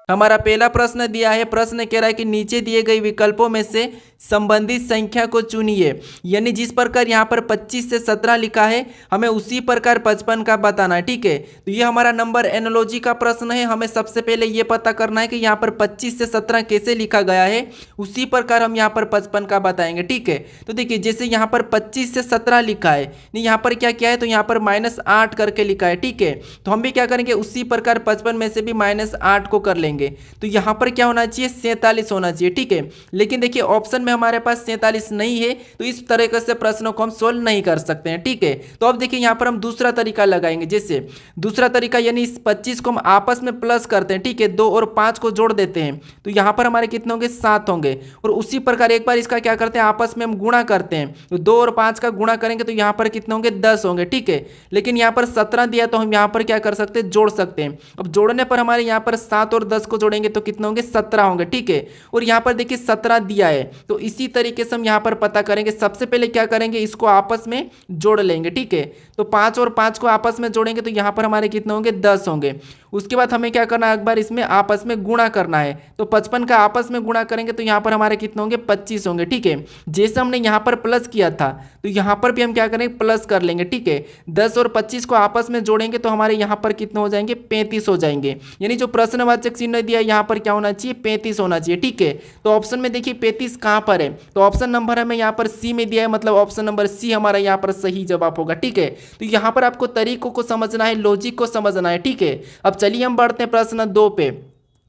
हमारा पहला प्रश्न दिया है, प्रश्न कह रहा है कि नीचे दिए गए विकल्पों में से संबंधित संख्या को चुनिए। यानी जिस प्रकार यहाँ पर 25 से 17 लिखा है, हमें उसी प्रकार 55 का बताना है। ठीक है, तो ये हमारा नंबर एनालॉजी का प्रश्न है। हमें सबसे पहले ये पता करना है कि यहाँ पर 25 से 17 कैसे लिखा गया है, उसी प्रकार हम यहाँ पर 55 का बताएंगे। ठीक है, तो देखिए जैसे यहाँ पर 25 से 17 लिखा है, यहाँ पर क्या क्या है, तो यहाँ पर -8 करके लिखा है। ठीक है, तो हम भी क्या करेंगे, उसी प्रकार 55 में से भी -8 को कर लेंगे। तो यहाँ पर क्या होना चाहिए, 47 होना चाहिए। ठीक है, लेकिन देखिए ऑप्शन में हमारे पास 47 नहीं है, तो इस तरीके से प्रश्नों को हम सोल्व नहीं कर सकते हैं। ठीक है, तो अब देखिए यहाँ पर हम दूसरा तरीका लगाएंगे। जैसे दूसरा तरीका, यानी इस 25 को हम आपस में प्लस करते हैं। ठीक है, 2 और 5 को जोड़ देते हैं, तो यहाँ पर हमारे कितने होंगे, 7 होंगे। और उसी प्रकार एक बार इसका क्या करते हैं, आपस में हम गुणा करते हैं, तो 2 और 5 का गुणा करेंगे तो यहाँ पर कितने होंगे, 10 होंगे। ठीक है, लेकिन यहाँ पर 17 दिया, तो हम यहाँ पर क्या कर सकते हैं, जोड़ सकते हैं। अब जोड़ने पर हमारे यहाँ पर 7 और 10 को जोड़ेंगे तो कितने होंगे, 17 होंगे। ठीक है, और यहाँ पर देखिए 17 दिया है, तो इसी तरीके से हम यहाँ पर पता करेंगे। सबसे पहले क्या करेंगे, इसको आपस में जोड़ लेंगे। ठीक है, तो 5 और 5 को आपस में जोड़ेंगे तो यहाँ पर हमारे कितने होंगे, 10 होंगे। उसके बाद हमें क्या करना है, एक बार इसमें आपस में गुणा करना है, तो 55 का आपस में गुणा करेंगे तो यहाँ पर हमारे कितने होंगे, 25 होंगे। ठीक है, जैसे हमने यहाँ पर प्लस किया था, तो यहाँ पर भी हम क्या करेंगे, प्लस कर लेंगे। ठीक है, 10 और 25 को आपस में जोड़ेंगे तो हमारे यहाँ पर कितने हो जाएंगे, 35 हो जाएंगे। यानी जो प्रश्नवाचक चिन्ह दिया है यहाँ पर क्या होना चाहिए, 35 होना चाहिए। ठीक है, तो ऑप्शन में देखिए 35 कहाँ पर है, तो ऑप्शन नंबर हमें यहाँ पर सी में दिया है, मतलब ऑप्शन नंबर सी हमारा यहाँ पर सही जवाब होगा। ठीक है, तो यहाँ पर आपको तरीकों को समझना है, लॉजिक को समझना है। ठीक है, अब चलिए हम बढ़ते हैं प्रश्न 2 पे।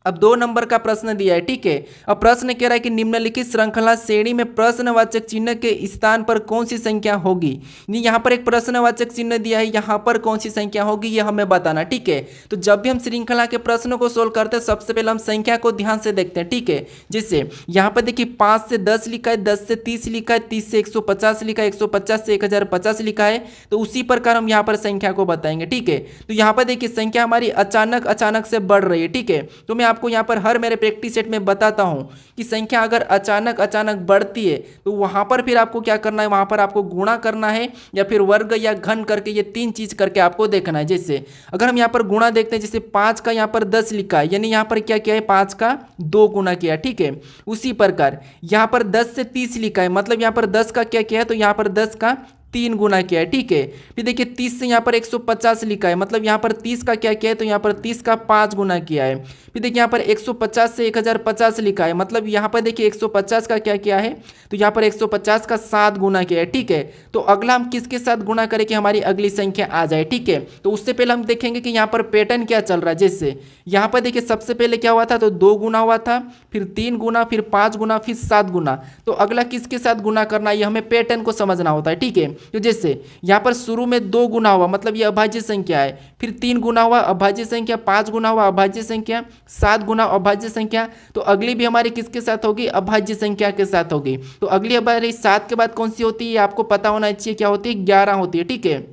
अब 2 नंबर का प्रश्न दिया है। ठीक है, अब प्रश्न कह रहा है कि निम्नलिखित श्रृंखला श्रेणी में प्रश्नवाचक चिन्ह के स्थान पर कौन सी संख्या होगी। यहाँ पर एक प्रश्नवाचक चिन्ह दिया है, यहाँ पर कौन सी संख्या होगी ये हमें बताना। ठीक है, तो जब भी हम श्रृंखला के प्रश्नों को सोल्व करते हैं, सबसे पहले हम संख्या को ध्यान से देखते हैं। ठीक है, जैसे यहाँ पर देखिए 5 से 10 लिखा है, 10 से 30 लिखा है, 30 से 150 लिखा है, 150 से 1050 लिखा है, तो उसी प्रकार हम यहाँ पर संख्या को बताएंगे। ठीक है, तो यहाँ पर देखिए संख्या हमारी अचानक से बढ़ रही है। ठीक है, तो मैं आपको यहाँ पर हर मेरे प्रैक्टिस सेट में बताता हूँ कि संख्या अगर अचानक बढ़ती है तो वहाँ पर फिर आपको क्या करना है, वहाँ पर आपको गुणा करना है या फिर वर्ग या घन करके, ये 3 चीज करके आपको देखना है। जैसे अगर हम यहाँ पर गुणा देखते हैं, जैसे 5 का यहाँ पर 10 लिखा है, यानी यहाँ पर क्या किया है, 5 का 2 गुना किया। ठीक है, उसी प्रकार यहाँ पर 10 से 30 लिखा है, मतलब यहाँ पर 10 का क्या किया है, तो यहाँ पर 10 का 3 गुना किया है। ठीक है, फिर देखिए 30 से यहाँ पर 150 लिखा है, मतलब यहाँ पर 30 का क्या किया है, तो यहाँ पर 30 का 5 गुना किया है। फिर देखिए यहाँ पर 150 से 1050 लिखा है, मतलब यहाँ पर देखिए 150 का क्या किया है, तो यहाँ पर 150 का 7 गुना किया है। ठीक है, तो अगला हम किसके साथ गुणा करें कि हमारी अगली संख्या आ जाए। ठीक है, तो उससे पहले हम देखेंगे कि यहाँ पर पैटर्न क्या चल रहा है। जैसे यहाँ पर देखिए सबसे पहले क्या हुआ था, तो 2 गुना हुआ था, फिर 3 गुना, फिर 5 गुना, फिर 7 गुना। तो अगला किसके साथ गुना करना है, ये हमें पैटर्न को समझना होता है। ठीक है, तो जैसे यहाँ पर शुरू में 2 गुना हुआ, मतलब ये अभाज्य संख्या है, फिर 3 गुना हुआ अभाज्य संख्या, 5 गुना हुआ अभाज्य संख्या, 7 गुना अभाज्य संख्या, तो अगली भी हमारी किसके साथ होगी, अभाज्य संख्या के साथ होगी। तो अगली हमारी 7 के बाद कौन सी होती है, आपको पता होना चाहिए, क्या होती है, 11 होती है। ठीक है,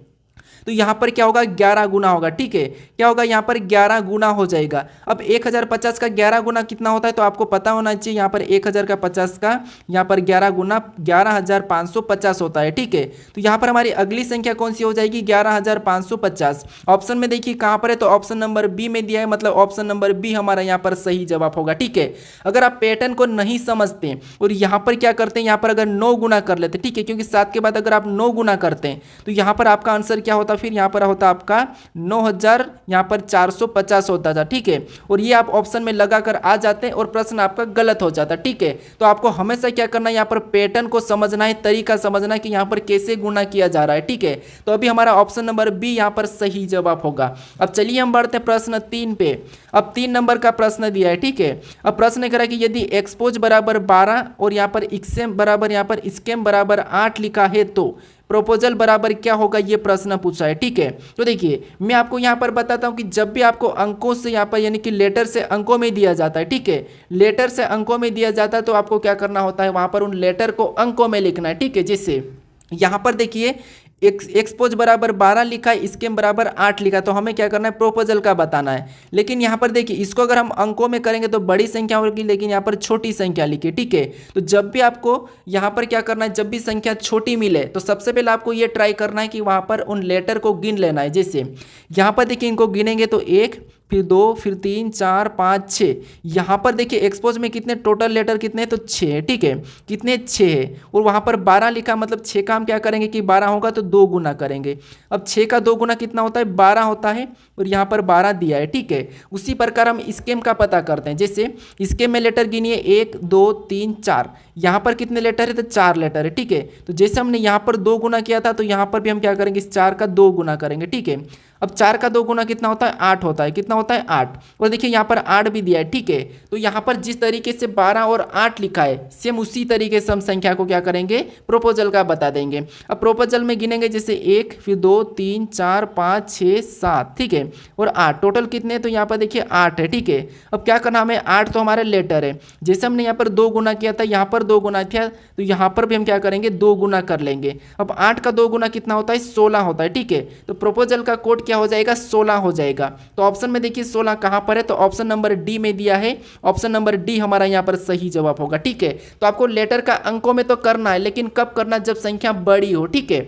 तो यहाँ पर क्या होगा, 11 गुना होगा। ठीक है, क्या होगा, यहाँ पर 11 गुना हो जाएगा। अब 1050 का 11 गुना कितना होता है, तो आपको पता होना चाहिए, यहाँ पर 1000 का 50 का यहाँ पर 11 गुना 11550 होता है। ठीक है, तो यहाँ पर हमारी अगली संख्या कौन सी हो जाएगी, 11550। ऑप्शन में देखिए कहाँ पर है, तो ऑप्शन नंबर बी में दिया है, मतलब ऑप्शन नंबर बी हमारा यहाँ पर सही जवाब होगा। ठीक है, अगर आप पैटर्न को नहीं समझते और यहाँ पर क्या करते हैं, यहाँ पर अगर 9 गुना कर लेते, ठीक है, क्योंकि 7 के बाद अगर आप 9 गुना करते हैं तो यहाँ पर आपका आंसर क्या होता, फिर यहाँ पर होता आपका 9000 यहाँ पर 450 होता था। ठीक है, और ये आप ऑप्शन में लगाकर आ जाते हैं और प्रश्न आपका गलत हो जाता। ठीक है, तो आपको हमेशा क्या करना है, यहाँ पर पैटर्न को समझना है, तरीका समझना है कि यहाँ पर कैसे गुणा किया जा रहा है। ठीक है, तो अभी हमारा ऑप्शन नंबर बी यहाँ पर सही जवाब होगा। अब चलिए हम बढ़ते हैं प्रश्न 3 पे। अब 3 नंबर का प्रश्न दिया है। ठीक है, अब प्रश्न कह रहा है कि यदि एक्सपोज बराबर 12 और यहाँ पर एक्सेम बराबर यहाँ पर स्केम बराबर 8 लिखा है तो प्रोपोजल बराबर क्या होगा, ये प्रश्न पूछा है। ठीक है, तो देखिए मैं आपको यहाँ पर बताता हूँ कि जब भी आपको अंकों से यहाँ पर यानी कि लेटर से अंकों में दिया जाता है, ठीक है, लेटर से अंकों में दिया जाता है, तो आपको क्या करना होता है, वहाँ पर उन लेटर को अंकों में लिखना है। ठीक है, जैसे यहाँ पर देखिए एक्सपोज बराबर 12 लिखा है, स्केम बराबर 8 लिखा है, तो हमें क्या करना है, प्रोपोजल का बताना है। लेकिन यहाँ पर देखिए इसको अगर हम अंकों में करेंगे तो बड़ी संख्या होगी, लेकिन यहाँ पर छोटी संख्या लिखी। ठीक है, तो जब भी आपको यहाँ पर क्या करना है, जब भी संख्या छोटी मिले तो सबसे पहले आपको ये ट्राई करना है कि वहाँ पर उन लेटर को गिन लेना है। जैसे यहाँ पर देखिए इनको गिनेंगे तो 1, फिर 2, फिर 3, 4, 5, 6। यहाँ पर देखिए एक्सपोज में कितने टोटल लेटर कितने हैं, तो 6 है, ठीक है, कितने 6 है। और वहाँ पर 12 लिखा, मतलब 6 का हम क्या करेंगे कि 12 होगा तो 2 गुना करेंगे। अब 6 का 2 गुना कितना होता है, 12 होता है, और यहाँ पर 12 दिया है, ठीक है। उसी प्रकार हम स्केम का पता करते हैं। जैसे स्केम में लेटर गिनिए 1, 2, 3, 4। यहाँ पर कितने लेटर है, तो 4 लेटर है, ठीक है। तो जैसे हमने यहाँ पर 2 गुना किया था, तो यहाँ पर भी हम क्या करेंगे, इस 4 का 2 गुना करेंगे, ठीक है। अब 4 का 2 गुना कितना होता है, 8 होता है। कितना होता है, 8। और देखिए यहाँ पर 8 भी दिया है, ठीक है। तो यहाँ पर जिस तरीके से 12 और 8 लिखा है, सेम उसी तरीके से हम संख्या को क्या करेंगे, प्रोपोजल का बता देंगे। अब प्रोपोजल में गिनेंगे, जैसे 1, फिर 2, 3, 4, 5, 6, 7, ठीक है, और 8। टोटल कितने, तो यहाँ पर देखिए 8 है, ठीक है। अब क्या करना हमें, 8 तो हमारे लेटर है। जैसे हमने यहाँ पर 2 गुना किया था, यहाँ पर 2 गुना किया, तो यहाँ पर भी हम क्या करेंगे, 2 गुना कर लेंगे। अब 8 का 2 गुना कितना होता है, 16 होता है, ठीक है। तो प्रोपोजल का कोड क्या हो जाएगा, 16 हो जाएगा। तो ऑप्शन में देखिए 16 कहाँ पर है, तो ऑप्शन नंबर डी में दिया है। ऑप्शन नंबर डी हमारा यहाँ पर सही जवाब होगा, ठीक है। तो आपको लेटर का अंकों में तो करना है, लेकिन कब करना, जब संख्या बड़ी हो, ठीक है।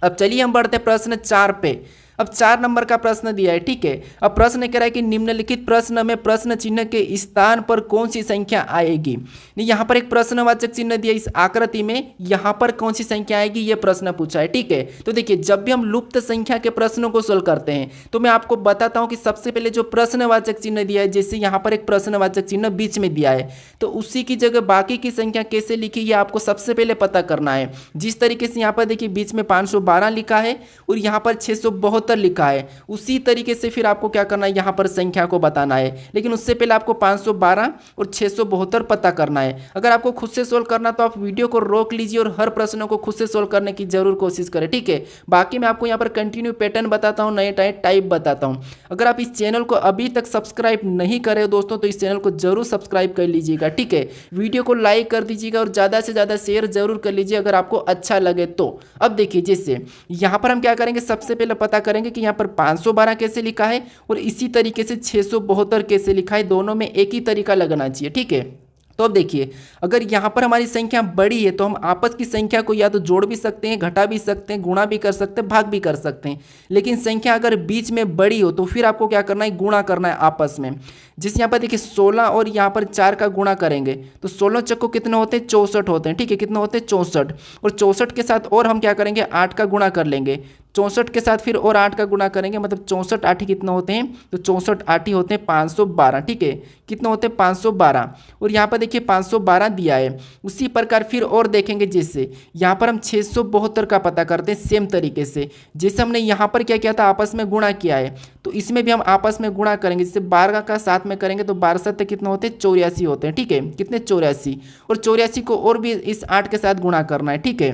अब चलिए हम बढ़ते हैं प्रश्न 4 पे। अब 4 नंबर का प्रश्न दिया है, ठीक है। अब प्रश्न कह रहा है कि निम्नलिखित प्रश्न में प्रश्न चिन्ह के स्थान पर कौन सी संख्या आएगी। यहाँ पर एक प्रश्नवाचक चिन्ह दिया इस आकृति में, यहाँ पर कौन सी संख्या आएगी, ये प्रश्न पूछा है, ठीक है। तो देखिए जब भी हम लुप्त संख्या के प्रश्नों को सोल्व करते हैं, तो मैं आपको बताता हूँ कि सबसे पहले जो प्रश्नवाचक चिन्ह दिया है, जैसे यहाँ पर एक प्रश्नवाचक चिन्ह बीच में दिया है, तो उसी की जगह बाकी की संख्या कैसे लिखी, ये आपको सबसे पहले पता करना है। जिस तरीके से यहाँ पर देखिए बीच में 512 लिखा है और यहाँ पर 672 लिखा है, उसी तरीके से फिर आपको क्या करना है, यहाँ पर संख्या को बताना है। लेकिन उससे पहले आपको 512 और 672 पता करना है। अगर आपको खुद से सोल्व करना तो आप वीडियो को रोक लीजिए और हर प्रश्नों को खुद से सोल्व करने की जरूर कोशिश करें, ठीक है। बाकी मैं आपको यहाँ पर कंटिन्यू पैटर्न बताता हूँ, नए टाइप बताता हूँ। अगर आप इस चैनल को अभी तक सब्सक्राइब नहीं करे दोस्तों, तो इस चैनल को जरूर सब्सक्राइब कर लीजिएगा, ठीक है। वीडियो को लाइक कर दीजिएगा और ज़्यादा से ज़्यादा शेयर जरूर कर लीजिए अगर आपको अच्छा लगे तो। अब देखिए जैसे यहाँ पर हम क्या करेंगे, सबसे पहले पता करेंगे कि यहाँ पर 512 कैसे लिखा है और इसी तरीके से 672 कैसे लिखा है, दोनों में एक ही तरीका लगना चाहिए, ठीक है। तो अब देखिए अगर यहाँ पर हमारी संख्या बड़ी है तो हम आपस की संख्या को या तो जोड़ भी सकते हैं, घटा भी सकते हैं, गुणा भी कर सकते हैं, भाग भी कर सकते हैं। लेकिन संख्या अगर बीच में बड़ी हो तो फिर आपको क्या करना है, गुणा करना है आपस में। जिस यहाँ पर देखिए 16 और यहाँ पर 4 का गुणा करेंगे तो 16 चक्को कितने होते हैं, 64 होते हैं, ठीक है। कितने होते हैं, 64। और 64 के साथ और हम क्या करेंगे, 8 का गुणा कर लेंगे। 64 के साथ फिर और 8 का गुणा करेंगे, मतलब 64 8 कितना होते हैं, तो 64 8 होते हैं 512, ठीक है। कितना होते हैं, 512। और यहाँ पर देखिए 512 दिया है। उसी प्रकार फिर और देखेंगे, जैसे यहाँ पर हम 672 का पता करते हैं सेम तरीके से। जैसे हमने यहाँ पर क्या किया था, आपस में गुणा किया है, तो इसमें भी हम आपस में गुणा करेंगे। जैसे 12 का साथ में करेंगे तो 12 7 कितने होते हैं, 84 होते हैं, ठीक है। कितने, 84। और 84 को और भी इस 8 के साथ गुणा करना है, ठीक है।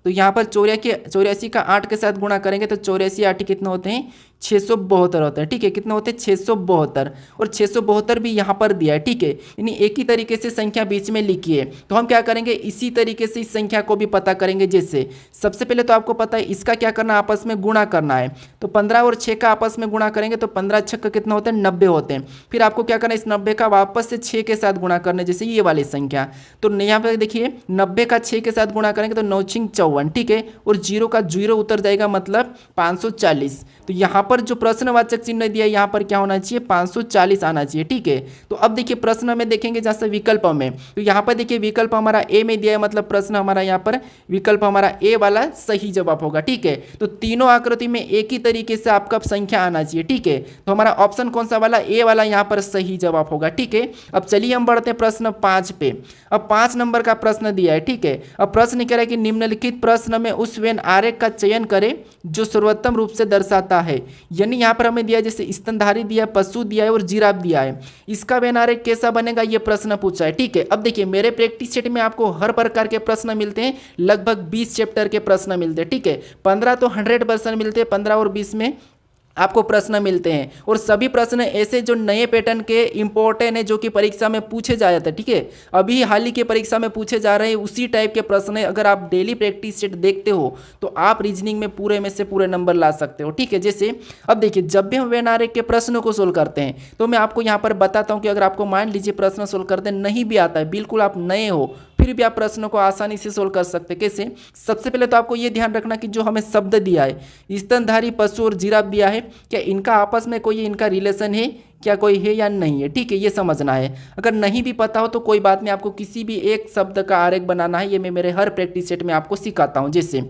तो यहाँ पर 84 का 8 के साथ गुणा करेंगे तो 84 8 कितने होते हैं, 672 होता है, ठीक है। कितने होते हैं, 672। और 672 भी यहाँ पर दिया है, ठीक है। यानी एक ही तरीके से संख्या बीच में लिखी है। तो हम क्या करेंगे, इसी तरीके से इस संख्या को भी पता करेंगे। जैसे सबसे पहले तो आपको पता है इसका क्या करना, आपस में गुणा करना है। तो 15 और 6 का आपस में गुणा करेंगे तो 15 6 का कितना होता है, 90 होते हैं। फिर आपको क्या करना है, इस 90 का वापस से 6 के साथ गुणा करना है, जैसे ये वाली संख्या। तो यहाँ पर देखिए 90 का 6 के साथ गुणा करेंगे तो 9 6 54, ठीक है। और 0 का 0 उतर जाएगा, मतलब 540। तो यहाँ पर जो प्रश्नवाचक चिन्ह दिया है, यहाँ पर क्या होना चाहिए, 540 आना चाहिए, ठीक है। तो अब देखिए प्रश्न में देखेंगे जहाँ से विकल्प में, तो यहाँ पर देखिए विकल्प हमारा ए में दिया है, मतलब प्रश्न हमारा यहाँ पर विकल्प हमारा ए वाला सही जवाब होगा, ठीक है। तो तीनों आकृति में एक ही तरीके से आपका संख्या आना चाहिए, ठीक है। तो हमारा ऑप्शन कौन सा वाला, ए वाला यहाँ पर सही जवाब होगा, ठीक है। अब चलिए हम बढ़ते हैं प्रश्न 5 पे। अब 5 नंबर का प्रश्न दिया है, ठीक है। अब प्रश्न कह रहा है कि निम्नलिखित प्रश्न में उस वेन आरेख का चयन करें जो सर्वोत्तम रूप से दर्शाता है। यानी यहाँ पर हमें दिया जैसे स्तनधारी दिया है, पशु दिया है और जिराफ दिया है। इसका वेन आरेख कैसा बनेगा, ये प्रश्न पूछा है, ठीक है। अब देखिए मेरे प्रैक्टिस सेट में आपको हर प्रकार के प्रश्न मिलते हैं, लगभग 20 चैप्टर के प्रश्न मिलते हैं, ठीक है। 15 तो 100% मिलते हैं, 15 और 20 में आपको प्रश्न मिलते हैं। और सभी प्रश्न ऐसे जो नए पैटर्न के इंपॉर्टेंट है, जो कि परीक्षा में पूछे जा जाते हैं, ठीक है। अभी हाल ही के परीक्षा में पूछे जा रहे हैं उसी टाइप के प्रश्न है। अगर आप डेली प्रैक्टिस सेट देखते हो तो आप रीजनिंग में पूरे में से पूरे नंबर ला सकते हो, ठीक है। जैसे अब देखिए जब भी हम वेन आरेख के प्रश्नों को सोल्व करते हैं तो मैं आपको यहाँ पर बताता हूँ कि अगर आपको मान लीजिए प्रश्न सोल्व करते नहीं भी आता है, बिल्कुल आप नए हो, फिर भी आप प्रश्नों को आसानी से सोल्व कर सकते हैं। कैसे, सबसे पहले तो आपको ये ध्यान रखना कि जो हमें शब्द दिया है, स्तनधारी, पशु और जिराफ दिया है, क्या इनका आपस में कोई इनका रिलेशन है क्या कोई है या नहीं है, ठीक है, ये समझना है। अगर नहीं भी पता हो तो कोई बात नहीं, आपको किसी भी एक शब्द का आरेख बनाना है, ये मैं मेरे हर प्रैक्टिस सेट में आपको सिखाता हूँ। जैसे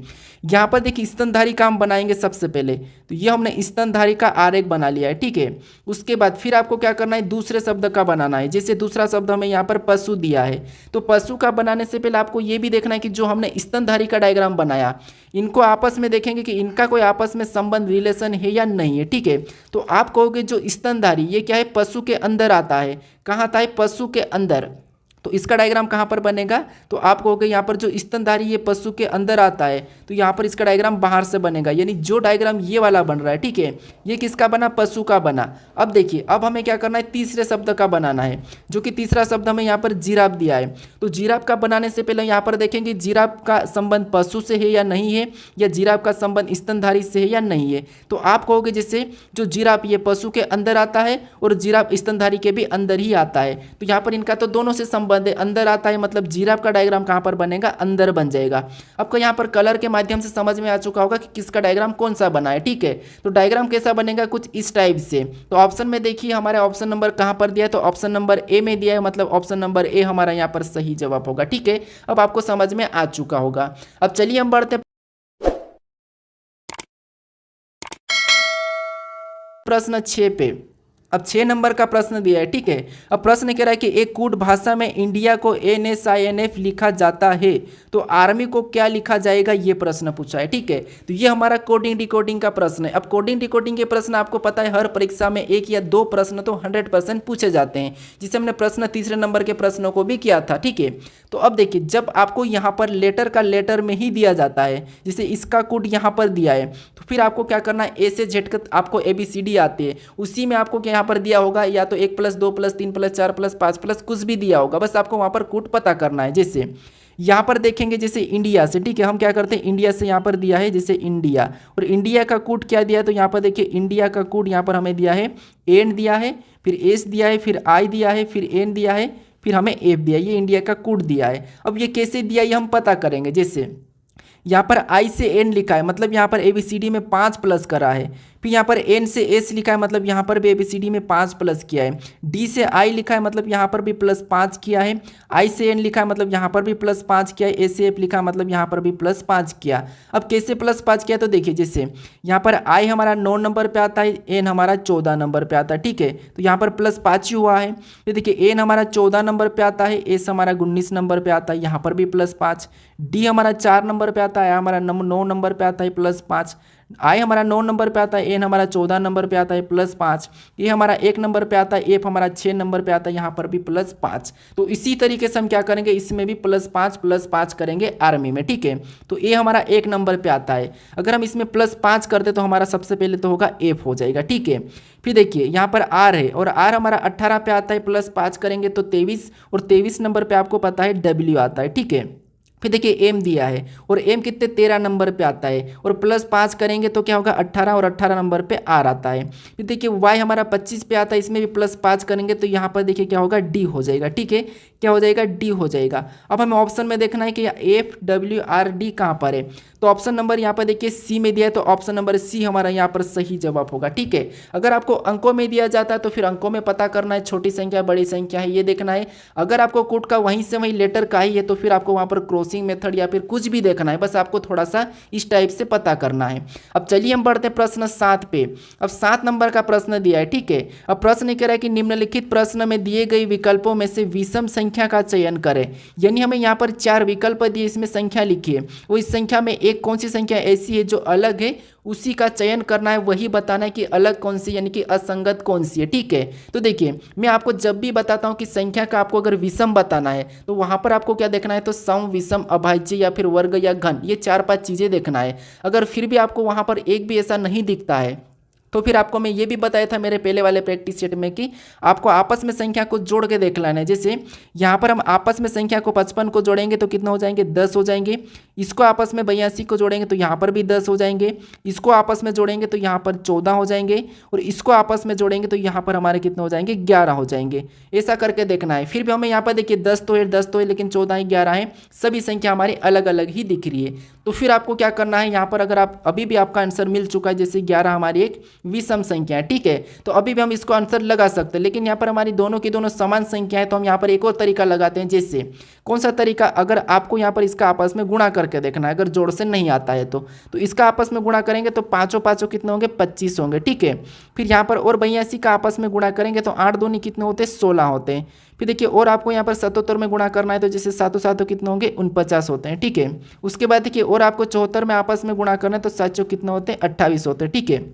यहाँ पर देखिए स्तनधारी का हम बनाएंगे सबसे पहले, तो ये हमने स्तनधारी का आरेख बना लिया है, ठीक है। उसके बाद फिर आपको क्या करना है, दूसरे शब्द का बनाना है। जैसे दूसरा शब्द हमें यहाँ पर पशु दिया है, तो पशु का बनाने से पहले आपको ये भी देखना है कि जो हमने स्तनधारी का डायग्राम बनाया, इनको आपस में देखेंगे कि इनका कोई आपस में संबंध रिलेशन है या नहीं है, ठीक है। तो आप कहोगे जो स्तनधारी ये क्या है, पशु के अंदर आता है। कहाँ आता है, पशु के अंदर। तो इसका डायग्राम कहाँ पर बनेगा, तो आप कहोगे यहाँ पर जो स्तनधारी ये पशु के अंदर आता है, तो यहाँ पर इसका डायग्राम बाहर से बनेगा। यानी जो डायग्राम ये वाला बन रहा है, ठीक है, ये किसका बना, पशु का बना। अब देखिए, अब हमें क्या करना है, तीसरे शब्द का बनाना है, जो कि तीसरा शब्द हमें यहाँ पर जिराफ दिया है। तो जिराफ का बनाने से पहले यहाँ पर देखेंगे जिराफ का संबंध पशु से है या नहीं है, या जिराफ का संबंध स्तनधारी से है या नहीं है। तो आप कहोगे जैसे जो जिराफ ये पशु के अंदर आता है और जिराफ स्तनधारी के भी अंदर ही आता है, तो यहाँ पर इनका तो दोनों से संबंध अंदर आता है, मतलब जिराफ का डायग्राम कहां पर बनेगा, अंदर बन जाएगा। आपको यहां पर कलर के माध्यम से समझ में आ चुका होगा कि किसका डायग्राम कौन सा बना है, ठीक है। तो डायग्राम कैसा बनेगा, कुछ इस टाइप से। तो ऑप्शन में देखिए हमारा ऑप्शन नंबर कहां पर दिया है, तो ऑप्शन नंबर ए में दिया है, मतलब ऑप्शन नंबर ए हमारा यहां पर सही जवाब होगा, ठीक है। अब आपको समझ में आ चुका होगा। अब चलिए हम बढ़ते प्रश्न 6 पे। अब 6 नंबर का प्रश्न दिया है, ठीक है। अब प्रश्न कह रहा है कि एक कूट भाषा में इंडिया को NSINF लिखा जाता है, तो आर्मी को क्या लिखा जाएगा, ये प्रश्न पूछा है, ठीक है। तो ये हमारा कोडिंग डिकोडिंग का प्रश्न है। अब कोडिंग डिकोडिंग के प्रश्न आपको पता है हर परीक्षा में 1 या 2 प्रश्न तो 100% पूछे जाते हैं, जिसे हमने प्रश्न तीसरे नंबर के प्रश्नों को भी किया था, ठीक है। तो अब देखिए, जब आपको यहाँ पर लेटर का लेटर में ही दिया जाता है, जैसे इसका कोड यहाँ पर दिया है, तो फिर आपको क्या करना है, A से Z तक आपको ABCD आती है, उसी में आपको यहाँ पर दिया होगा या तो 1 + 2 + 3 + 4 + 5 + कुछ भी दिया होगा, बस आपको वहाँ पर कोड पता करना है। जैसे यहाँ पर देखेंगे, जैसे इंडिया से, ठीक है, हम क्या करते हैं, इंडिया से यहाँ पर दिया है, जैसे इंडिया, और इंडिया का कोड क्या दिया है, तो यहाँ पर देखिए इंडिया का कोड यहाँ पर हमें दिया है, एन दिया है, फिर एस दिया है, फिर आई दिया है, फिर एन दिया है, फिर हमें एफ दिया है, ये इंडिया का कोड दिया है। अब ये कैसे दिया ये हम पता करेंगे। जैसे यहाँ पर आई से एन लिखा है, मतलब यहाँ पर ABCD में 5 प्लस करा है, फिर यहाँ पर एन से एस लिखा है, मतलब यहाँ पर भी ABCD में 5 प्लस किया है, डी से आई लिखा है, मतलब यहाँ पर भी +5 किया है, आई से एन लिखा है, मतलब यहाँ पर भी +5 किया है, ए से एफ लिखा है, मतलब यहाँ पर भी +5 किया। अब कैसे +5 किया, तो देखिए जैसे यहाँ पर आई हमारा 9 नंबर पे आता है, एन हमारा 14 नंबर पे आता है, ठीक है, तो यहाँ पर +5 ही हुआ है। तो देखिए एन हमारा 14 नंबर पे आता है, एस हमारा 19 नंबर पे आता है, यहाँ पर भी +5, डी हमारा 4 नंबर पे आता है, हमारा 9 नंबर पे आता है +5, आई हमारा 9 नंबर पे आता है, एन हमारा 14 नंबर पे आता है +5, ये हमारा 1 नंबर पे आता है, एफ हमारा 6 नंबर पे आता है, यहाँ पर भी +5। तो इसी तरीके से हम क्या करेंगे, इसमें भी +5 करेंगे आर्मी में, ठीक है। तो ए हमारा 1 नंबर पे आता है, अगर हम इसमें +5 करते तो हमारा सबसे पहले तो होगा एफ हो जाएगा, ठीक है। फिर देखिए यहाँ पर आर है, और आर हमारा 18 पे आता है, +5 करेंगे तो 23, और 23 नंबर पे आपको पता है डब्ल्यू आता है, ठीक है। फिर देखिए एम दिया है, और एम कितने 13 नंबर पे आता है, और +5 करेंगे तो क्या होगा 18, और 18 नंबर पे आर आता है। फिर देखिए वाई हमारा 25 पे आता है, इसमें भी +5 करेंगे तो यहाँ पर देखिए क्या होगा, डी हो जाएगा, ठीक है, क्या हो जाएगा, डी हो जाएगा। अब हमें ऑप्शन में देखना है कि एफ डब्ल्यू आर डी कहाँ पर है, तो ऑप्शन नंबर यहाँ पर देखिए सी में दिया है, तो ऑप्शन नंबर सी हमारा यहाँ पर सही जवाब होगा, ठीक है। अगर आपको अंकों में दिया जाता है तो फिर अंकों में पता करना है, छोटी संख्या बड़ी संख्या है ये देखना है। अगर आपको कोड का वहीं से वहीं लेटर का ही है तो फिर आपको वहाँ पर क्रॉसिंग मेथड या फिर कुछ भी देखना है, बस आपको थोड़ा सा इस टाइप से पता करना है। अब चलिए हम बढ़ते हैं प्रश्न 7 पे। अब 7 नंबर का प्रश्न दिया है, ठीक है। अब प्रश्न कह रहा है कि निम्नलिखित प्रश्न में दिए गए विकल्पों में से विषम संख्या का चयन करें। यानी हमें यहाँ पर 4 विकल्प दिए, इसमें संख्या लिखिए, वो इस संख्या में एक कौन सी संख्या ऐसी है जो अलग है, उसी का चयन करना है, वही बताना है कि अलग कौन सी यानी कि असंगत कौन सी है, ठीक है। तो देखिए मैं आपको जब भी बताता हूँ कि संख्या का आपको अगर विषम बताना है तो वहाँ पर आपको क्या देखना है, तो सम, विषम, अभाज्य या फिर वर्ग या घन, ये 4-5 चीज़ें देखना है। अगर फिर भी आपको वहाँ पर एक भी ऐसा नहीं दिखता है तो फिर आपको मैं ये भी बताया था मेरे पहले वाले प्रैक्टिस सेट में कि आपको आपस में संख्या को जोड़ के देख लेना है। जैसे यहाँ पर हम आपस में संख्या को 55 को जोड़ेंगे तो कितना हो जाएंगे, 10 हो जाएंगे। इसको आपस में 82 को जोड़ेंगे तो यहाँ पर भी 10 हो जाएंगे। इसको आपस में जोड़ेंगे तो यहाँ पर 14 हो जाएंगे, और इसको आपस में जोड़ेंगे तो यहाँ पर हमारे कितने हो जाएंगे, 11 हो जाएंगे। ऐसा करके देखना है। फिर भी हमें यहाँ पर देखिए 10 तो है, लेकिन 14 11 है, सभी संख्या हमारी अलग अलग ही दिख रही है। तो फिर आपको क्या करना है यहाँ पर, अगर आप अभी भी आपका आंसर मिल चुका है, जैसे 11 हमारी एक विषम संख्या है, ठीक है, तो अभी भी हम इसको आंसर लगा सकते हैं। लेकिन यहाँ पर हमारी दोनों की दोनों समान संख्या है, तो हम यहाँ पर एक और तरीका लगाते हैं। जैसे कौन सा तरीका, अगर आपको यहाँ पर इसका आपस में गुणा करके देखना है, अगर जोड़ से नहीं आता है तो इसका आपस में गुणा करेंगे तो पाँचों पाँचों कितने होंगे, 25 होंगे, ठीक है। फिर यहाँ पर और 82 का आपस में गुणा करेंगे तो 8 दूनी कितने होते हैं, 16 होते हैं। फिर देखिए और आपको यहाँ पर 77 में गुणा करना है, तो जैसे 7 7 कितने होंगे, 49 होते हैं, ठीक है। उसके बाद देखिए और आपको 74 में आपस में गुणा करना है, तो 7 कितने होते हैं, 28 होते हैं, ठीक है।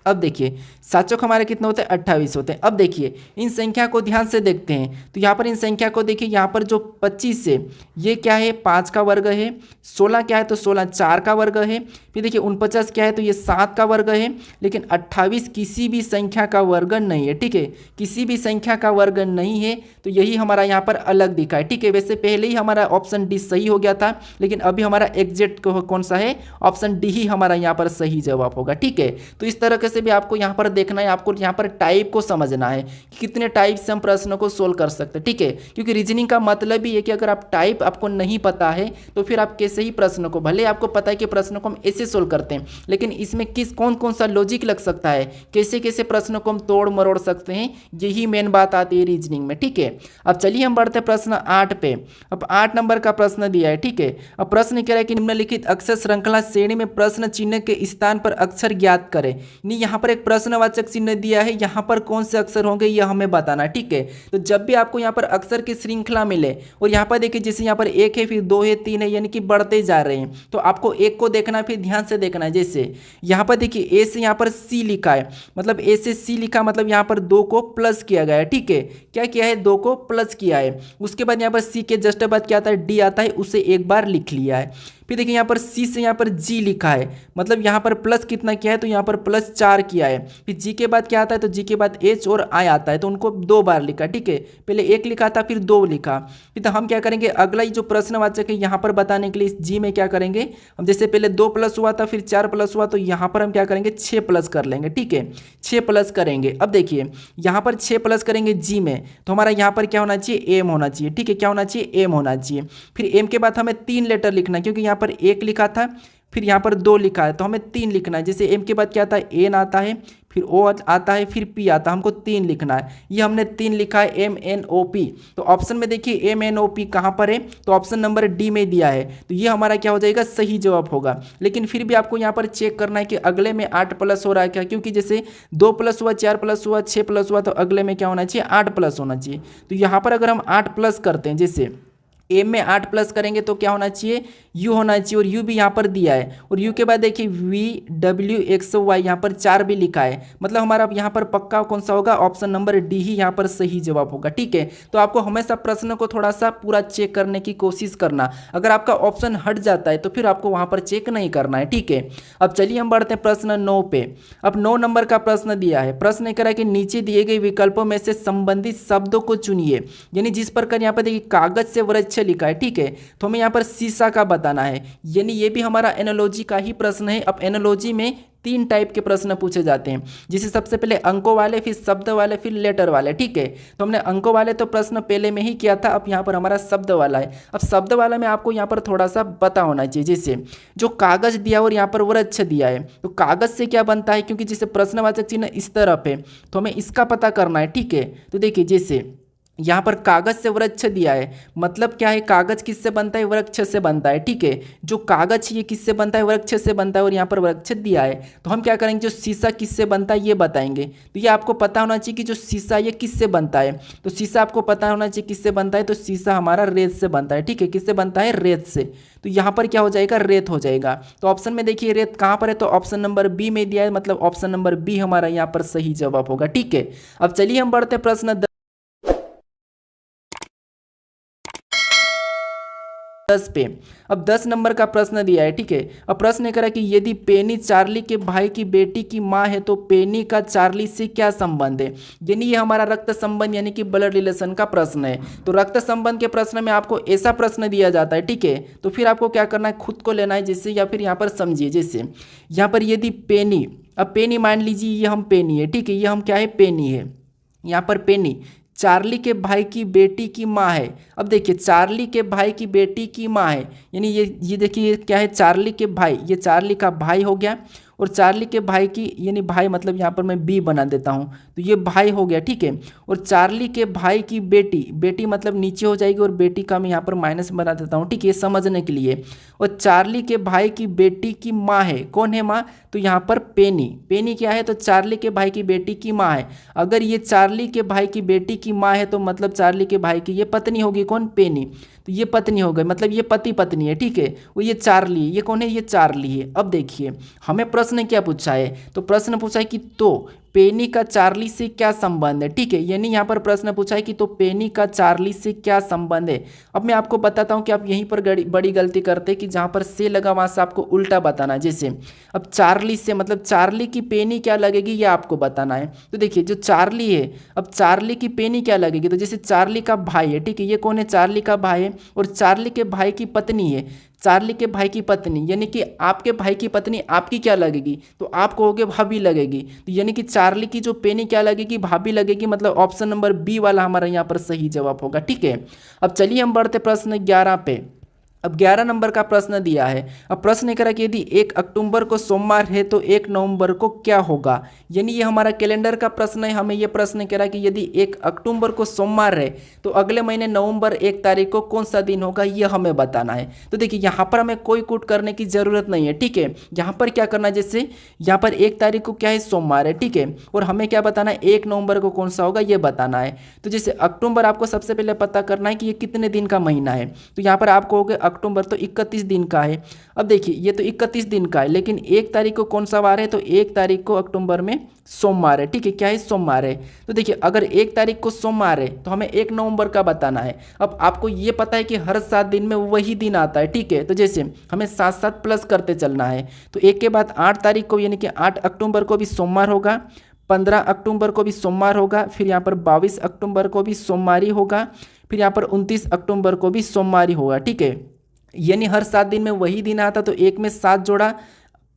अब देखिए 7 चौक हमारे कितने होते हैं, 28 होते हैं। अब देखिए इन संख्या को ध्यान से देखते हैं, तो यहाँ पर इन संख्या को देखिए, यहाँ पर जो 25 है ये क्या है, 5 का वर्ग है। 16 क्या है, तो 16 4 का वर्ग है। फिर देखिए 49 क्या है, तो ये 7 का वर्ग है। लेकिन 28 किसी भी संख्या का वर्ग नहीं है, ठीक है, किसी भी संख्या का वर्ग नहीं है, तो यही हमारा यहाँ पर अलग दिखा है, ठीक है। वैसे पहले ही हमारा ऑप्शन डी सही हो गया था, लेकिन अभी हमारा एग्जैक्ट कौन सा है, ऑप्शन डी ही हमारा यहाँ पर सही जवाब होगा, ठीक है। तो इस तरह से भी आपको यहाँ पर देखना है, आपको यहाँ पर टाइप को समझना है कि कितने टाइप से हम प्रश्नों को सोल्व कर सकते हैं, ठीक है। क्योंकि रीजनिंग का मतलब ही है कि अगर आप टाइप आपको नहीं पता है तो फिर आप कैसे ही प्रश्न को, भले आपको पता है कि प्रश्नों को हम ऐसे सोल्व करते हैं, लेकिन इसमें कौन कौन सा लॉजिक लग सकता है, कैसे कैसे प्रश्नों को हम तोड़ मरोड़ सकते हैं, यही मेन बात आती है रीजनिंग में, ठीक है। अब चलिए हम बढ़ते हैं प्रश्न 8 पे। अब 8 नंबर का प्रश्न दिया है, ठीक है। अब प्रश्न कह रहा है कि निम्नलिखित अक्षर श्रृंखला श्रेणी में प्रश्न चिन्ह के स्थान पर अक्षर ज्ञात करें। यहाँ पर एक प्रश्नवाचक चिन्ह दिया है, यहाँ पर कौन से अक्षर होंगे यह हमें बताना, ठीक है। तो जब भी आपको यहाँ पर अक्षर की श्रृंखला मिले और यहाँ पर देखिए जैसे यहाँ पर 1 है, फिर 2 है, 3 है, यानी कि बढ़ते जा रहे हैं, तो आपको एक को देखना है, फिर ध्यान से देखना है। जैसे यहाँ पर देखिए ए से यहाँ पर सी लिखा है, मतलब ए से सी लिखा, मतलब यहाँ पर 2 को प्लस किया गया है, ठीक है। क्या किया है, 2 को प्लस किया है। उसके बाद यहाँ पर सी के जस्ट बाद क्या आता है, डी आता है, उसे एक बार लिख लिया है। फिर देखिए यहाँ पर सी से यहाँ पर जी लिखा है, मतलब यहाँ पर प्लस कितना किया है, तो यहाँ पर प्लस 4 किया है। फिर जी के बाद क्या आता है, तो जी के बाद एच और आई आता है, तो उनको 2 बार लिखा, ठीक है। पहले 1 लिखा था, फिर 2 लिखा। फिर तो हम क्या करेंगे, अगला ही जो प्रश्नवाचक है यहाँ पर बताने के लिए इस जी में क्या करेंगे, हम जैसे पहले 2 प्लस हुआ था, फिर 4 प्लस हुआ, तो यहाँ पर हम क्या करेंगे, 6 प्लस कर लेंगे, ठीक है, 6 प्लस करेंगे। अब देखिए यहाँ पर 6 प्लस करेंगे जी में, तो हमारा यहाँ पर क्या होना चाहिए, एम होना चाहिए, ठीक है। क्या होना चाहिए, एम होना चाहिए। फिर एम के बाद हमें 3 लेटर लिखना है, क्योंकि यहाँ पर 1 लिखा था, फिर यहाँ पर 2 लिखा है, तो हमें 3 लिखना है। जैसे एम के बाद क्या आता है, एन आता है, फिर ओ आता है, फिर पी आता है, हमको 3 लिखना है। ये हमने 3 लिखा है, एम एन ओ पी। तो ऑप्शन में देखिए एम एन ओ पी कहाँ पर है, तो ऑप्शन नंबर डी में दिया है, तो ये हमारा क्या हो जाएगा, सही जवाब होगा। लेकिन फिर भी आपको यहाँ पर चेक करना है कि अगले में 8 प्लस हो रहा है क्या, क्योंकि जैसे 2 प्लस हुआ, 4 प्लस हुआ, 6 प्लस हुआ, तो अगले में क्या होना चाहिए, 8 प्लस होना चाहिए। तो यहाँ पर अगर हम 8 प्लस करते हैं, जैसे एम में 8 प्लस करेंगे तो क्या होना चाहिए, यू होना चाहिए, और यू भी यहाँ पर दिया है। और यू के बाद देखिए वी डब्ल्यू एक्स वाई, यहाँ पर 4 भी लिखा है, मतलब हमारा यहाँ पर पक्का कौन सा होगा, ऑप्शन नंबर डी ही यहाँ पर सही जवाब होगा, ठीक है। तो आपको हमेशा प्रश्न को थोड़ा सा पूरा चेक करने की कोशिश करना, अगर आपका ऑप्शन हट जाता है तो फिर आपको वहाँ पर चेक नहीं करना है, ठीक है। अब चलिए हम बढ़ते हैं प्रश्न 9 पे। अब 9 नंबर का प्रश्न दिया है, प्रश्न कह रहा है कि नीचे दिए गए विकल्पों में से संबंधित शब्दों को चुनिए, यानी जिस प्रकार यहाँ पर देखिए कागज से वृक्ष लिखा है, ठीक है, तो हमें यहाँ पर शीशा का बताना है, यानी ये भी हमारा एनालॉजी का ही प्रश्न है। अब एनालॉजी में 3 टाइप के प्रश्न पूछे जाते हैं, जिसे सबसे पहले अंकों वाले, फिर शब्द वाले, फिर लेटर वाले, ठीक है। तो हमने अंकों वाले तो प्रश्न पहले में ही किया था, अब यहाँ पर हमारा शब्द वाला है। अब शब्द वाला में आपको यहाँ पर थोड़ा सा पता होना चाहिए, जैसे जो कागज दिया और यहाँ पर वृक्ष दिया है, तो कागज से क्या बनता है, क्योंकि जैसे प्रश्नवाचक चिन्ह इस तरफ है, तो हमें इसका पता करना है, ठीक है। तो देखिए जैसे यहाँ पर कागज से वृक्ष दिया है, मतलब क्या है, कागज किससे बनता है, वृक्ष से बनता है, ठीक है। जो कागज ये किससे बनता है, वृक्ष से बनता है, और यहाँ पर वृक्ष दिया है, तो हम क्या करेंगे, जो शीशा किससे बनता है ये बताएंगे। तो ये आपको पता होना चाहिए कि जो शीशा ये किससे बनता है, तो शीशा आपको पता होना चाहिए किससे बनता है, तो शीशा हमारा रेत से बनता है, ठीक है। किससे बनता है, रेत से। तो यहाँ पर क्या हो जाएगा, रेत हो जाएगा। तो ऑप्शन में देखिए रेत कहाँ पर है, तो ऑप्शन नंबर बी में दिया है, मतलब ऑप्शन नंबर बी हमारा यहाँ पर सही जवाब होगा, ठीक है। अब चलिए हम बढ़ते हैं प्रश्न 10 पे। अब 10 नंबर का प्रश्न दिया है, ठीक है। अब प्रश्न करा कि यदि पेनी चार्ली के भाई की बेटी की माँ है तो पेनी का चार्ली से क्या संबंध है, यानी ये हमारा रक्त संबंध यानी कि ब्लड रिलेशन का प्रश्न है। तो रक्त संबंध के प्रश्न में आपको ऐसा प्रश्न दिया जाता है, ठीक है, तो फिर आपको क्या करना है, खुद को लेना है जैसे, या फिर यहाँ पर समझिए, जैसे यहाँ पर यदि पेनी, अब पेनी मान लीजिए ये हम पेनी है, ठीक है, ये हम क्या है, पेनी है, यहाँ पर पेनी चार्ली के भाई की बेटी की माँ है। अब देखिए चार्ली के भाई की बेटी की माँ है, यानी ये देखिए ये क्या है, चार्ली के भाई, ये चार्ली का भाई हो गया, और चार्ली के भाई की, यानी भाई मतलब यहाँ पर मैं बी बना देता हूँ, तो ये भाई हो गया, ठीक है। और चार्ली के भाई की बेटी, बेटी मतलब नीचे हो जाएगी, और बेटी का मैं यहाँ पर माइनस बना देता हूँ, ठीक है, ये समझने के लिए। और चार्ली के भाई की बेटी की माँ है, कौन है माँ, तो यहाँ पर पेनी, पेनी क्या है, तो चार्ली के भाई की बेटी की माँ है। अगर ये चार्ली के भाई की बेटी की माँ है तो मतलब चार्ली के भाई की ये पत्नी होगी, कौन, पेनी, तो ये पत्नी हो गई, मतलब ये पति पत्नी है, ठीक है। वो ये चार्ली, ये कौन है, ये चार्ली है। अब देखिए हमें प्रश्न क्या पूछा है, तो प्रश्न पूछा है कि तो पेनी का चार्ली से क्या संबंध है, ठीक है, यानी यहाँ पर प्रश्न पूछा है कि तो पेनी का चार्ली से क्या संबंध है। अब मैं आपको बताता हूँ कि आप यहीं पर बड़ी गलती करते हैं कि जहाँ पर से लगा वहाँ से आपको उल्टा बताना। जैसे अब चार्ली से मतलब चार्ली की पेनी क्या लगेगी ये आपको बताना है। तो देखिए जो चार्ली है, अब चार्ली की पेनी क्या लगेगी, तो जैसे चार्ली का भाई है, ठीक है, ये कौन है, चार्ली का भाई है, और चार्ली के भाई की पत्नी है, चार्ली के भाई की पत्नी, यानी कि आपके भाई की पत्नी आपकी क्या लगेगी, तो आप कहोगे भाभी लगेगी, तो यानी कि चार्ली की जो पेनी क्या लगेगी, भाभी लगेगी, मतलब ऑप्शन नंबर बी वाला हमारा यहाँ पर सही जवाब होगा, ठीक है। अब चलिए हम बढ़ते प्रश्न 11 पे। अब 11 नंबर का प्रश्न दिया है। अब प्रश्न करा कि यदि 1 अक्टूबर को सोमवार है तो 1 नवंबर को क्या होगा, यानी ये हमारा कैलेंडर का प्रश्न है। हमें ये प्रश्न करा कि यदि 1 अक्टूबर को सोमवार है तो अगले महीने नवंबर 1 तारीख को कौन सा दिन होगा, ये हमें बताना है। तो देखिए यहाँ पर हमें कोई कूट करने की ज़रूरत नहीं है, ठीक है। यहाँ पर क्या करना है, जैसे यहाँ पर 1 तारीख को क्या है, सोमवार है, ठीक है, और हमें क्या बताना है, 1 नवंबर को कौन सा होगा ये बताना है। तो जैसे अक्टूबर आपको सबसे पहले पता करना है कि ये कितने दिन का महीना है, तो यहाँ पर आप कहोगे अक्टूबर तो 31 दिन का है। अब देखिए ये तो 31 दिन का है, लेकिन 1 तारीख को कौन सा वार है, तो 1 तारीख को अक्टूबर में सोमवार है, ठीक है, क्या है, सोमवार है। तो देखिए अगर 1 तारीख को सोमवार है तो हमें 1 नवंबर का बताना है। अब आपको ये पता है कि हर 7 दिन में वही दिन आता है, ठीक है, तो जैसे हमें 7 प्लस करते चलना है। तो 1 के बाद 8 तारीख को यानी कि 8 अक्टूबर को भी सोमवार होगा, 15 अक्टूबर को भी सोमवार होगा, फिर यहाँ पर 22 अक्टूबर को भी सोमवार ही होगा, फिर यहाँ पर 29 अक्टूबर को भी सोमवार ही होगा, ठीक है। यानी हर 7 दिन में वही दिन आता, तो 1 में 7 जोड़ा,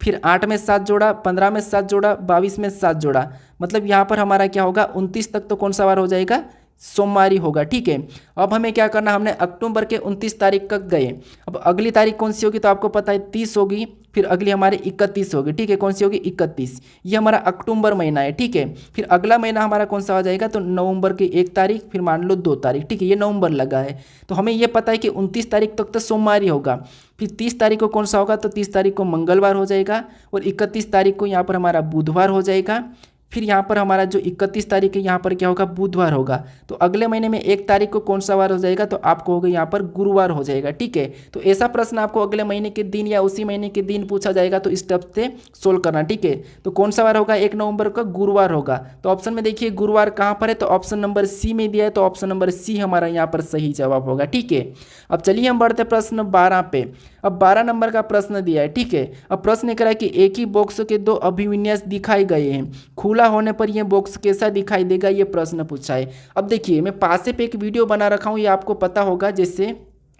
फिर 8 में 7 जोड़ा, 15 में 7 जोड़ा, 22 में 7 जोड़ा, मतलब यहाँ पर हमारा क्या होगा, 29 तक तो कौन सा वार हो जाएगा, सोमवार ही होगा, ठीक है। अब हमें क्या करना, हमने अक्टूबर के 29 तारीख तक गए। अब अगली तारीख कौन सी होगी, तो आपको पता है 30 होगी, फिर अगली हमारी 31 होगी, ठीक है, कौन सी होगी, 31, ये हमारा अक्टूबर महीना है, ठीक है। फिर अगला महीना हमारा कौन सा हो जाएगा, तो नवंबर की 1 तारीख, फिर मान लो 2 तारीख, ठीक है, ये नवंबर लगा है, तो हमें ये पता है कि 29 तारीख तक तो सोमवार ही होगा। फिर 30 तारीख को कौन सा होगा, तो 30 तारीख को मंगलवार हो जाएगा, और 31 तारीख को यहाँ पर हमारा बुधवार हो जाएगा। फिर यहाँ पर हमारा जो 31 तारीख है यहाँ पर क्या होगा, बुधवार होगा। तो अगले महीने में 1 तारीख को कौन सा वार हो जाएगा, तो आपको होगा यहाँ पर गुरुवार हो जाएगा, ठीक है। तो ऐसा प्रश्न आपको अगले महीने के दिन या उसी महीने के दिन पूछा जाएगा तो इस स्टेप से सोल्व करना, ठीक है। तो कौन सा वार होगा, 1 नवंबर का गुरुवार होगा। तो ऑप्शन में देखिए गुरुवार कहाँ पर है, तो ऑप्शन नंबर सी में दिया है, तो ऑप्शन नंबर सी हमारा यहाँ पर सही जवाब होगा, ठीक है। अब चलिए हम बढ़ते प्रश्न 12 पे। अब 12 नंबर का प्रश्न दिया है, ठीक है। अब प्रश्न करा कि एक ही बॉक्स के 2 अभिविन्यास दिखाए गए हैं, खुला होने पर यह बॉक्स कैसा दिखाई देगा, ये प्रश्न पूछा है। अब देखिए मैं पासे पे एक वीडियो बना रखा हूँ, ये आपको पता होगा, जैसे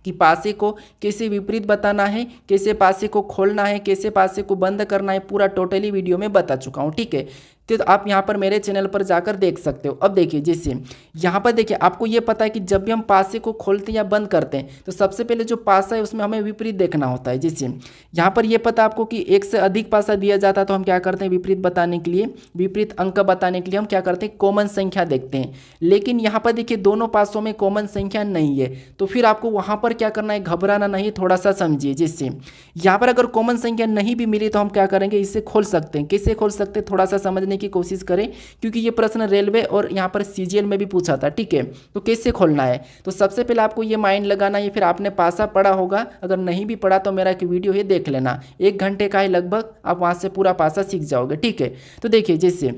कि पासे को कैसे विपरीत बताना है, कैसे पासे को खोलना है, कैसे पासे को बंद करना है, पूरा टोटली वीडियो में बता चुका हूँ, ठीक है। तो आप यहाँ पर मेरे चैनल पर जाकर देख सकते हो। अब देखिए जैसे यहाँ पर देखिए आपको ये पता है कि जब भी हम पासे को खोलते हैं या बंद करते हैं तो सबसे पहले जो पासा है उसमें हमें विपरीत देखना होता है। जैसे यहाँ पर ये पता आपको कि 1 से अधिक पासा दिया जाता है तो हम क्या करते हैं, विपरीत बताने के लिए, विपरीत अंक बताने के लिए हम क्या करते हैं, कॉमन संख्या देखते हैं। लेकिन यहाँ पर देखिए दोनों पासों में कॉमन संख्या नहीं है, तो फिर आपको वहाँ पर क्या करना है, घबराना नहीं, थोड़ा सा समझिए। जैसे यहाँ पर अगर कॉमन संख्या नहीं भी मिली तो हम क्या करेंगे, इसे खोल सकते हैं। कैसे खोल सकते हैं, थोड़ा सा समझने की कोशिश करें, क्योंकि ये प्रश्न रेलवे और यहाँ पर सीजीएल में भी पूछा था, ठीक है। तो कैसे खोलना है, तो सबसे पहले आपको ये माइंड लगाना है, फिर आपने पासा पढ़ा होगा, अगर नहीं भी पढ़ा तो मेरा एक वीडियो है देख लेना, 1 घंटे का है लगभग, आप वहाँ से पूरा पासा सीख जाओगे, ठीक है। तो देखिए जैसे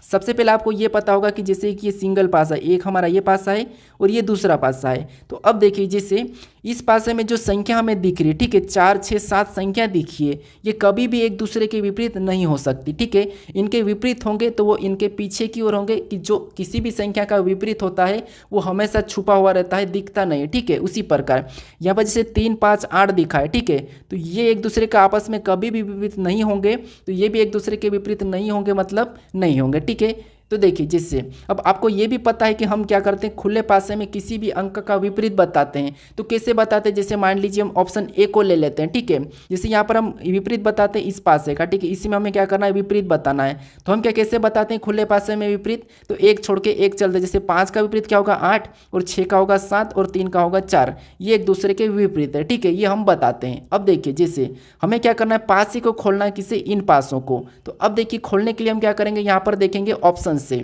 सबसे पहले आपको ये पता होगा कि जैसे कि ये सिंगल पासा, एक हमारा ये पासा है और ये दूसरा पासा है। तो अब देखिए जैसे इस पासे में जो संख्या हमें दिख रही है, ठीक है, 4 6 7 संख्या दिखिए, ये कभी भी एक दूसरे के विपरीत नहीं हो सकती, ठीक है। इनके विपरीत होंगे तो वो इनके पीछे की ओर होंगे, कि जो किसी भी संख्या का विपरीत होता है वो हमेशा छुपा हुआ रहता है, दिखता नहीं है, ठीक है। उसी प्रकार यहाँ पर जैसे 3 5 8 दिखा है, ठीक है, तो ये एक दूसरे का आपस में कभी भी विपरीत नहीं होंगे, तो ये भी एक दूसरे के विपरीत नहीं होंगे, मतलब नहीं होंगे, ठीक है। तो देखिए जिससे अब आपको ये भी पता है कि हम क्या करते हैं, खुले पासे में किसी भी अंक का विपरीत बताते हैं। तो कैसे बताते हैं, जैसे मान लीजिए हम ऑप्शन ए को ले लेते हैं, ठीक है। जैसे यहाँ पर हम विपरीत बताते हैं इस पासे का, ठीक है, इसी में हमें क्या करना है, विपरीत बताना है। तो हम क्या कैसे बताते हैं खुले पासे में विपरीत, तो एक छोड़ के एक चलते, जैसे 5 का विपरीत क्या होगा 8, और 6 का होगा 7, और 3 का होगा 4, ये एक दूसरे के विपरीत है, ठीक है, ये हम बताते हैं। अब देखिए जैसे हमें क्या करना है, पासे को खोलना है, किसे, इन पासों को। तो अब देखिए खोलने के लिए हम क्या करेंगे, यहाँ पर देखेंगे ऑप्शन से।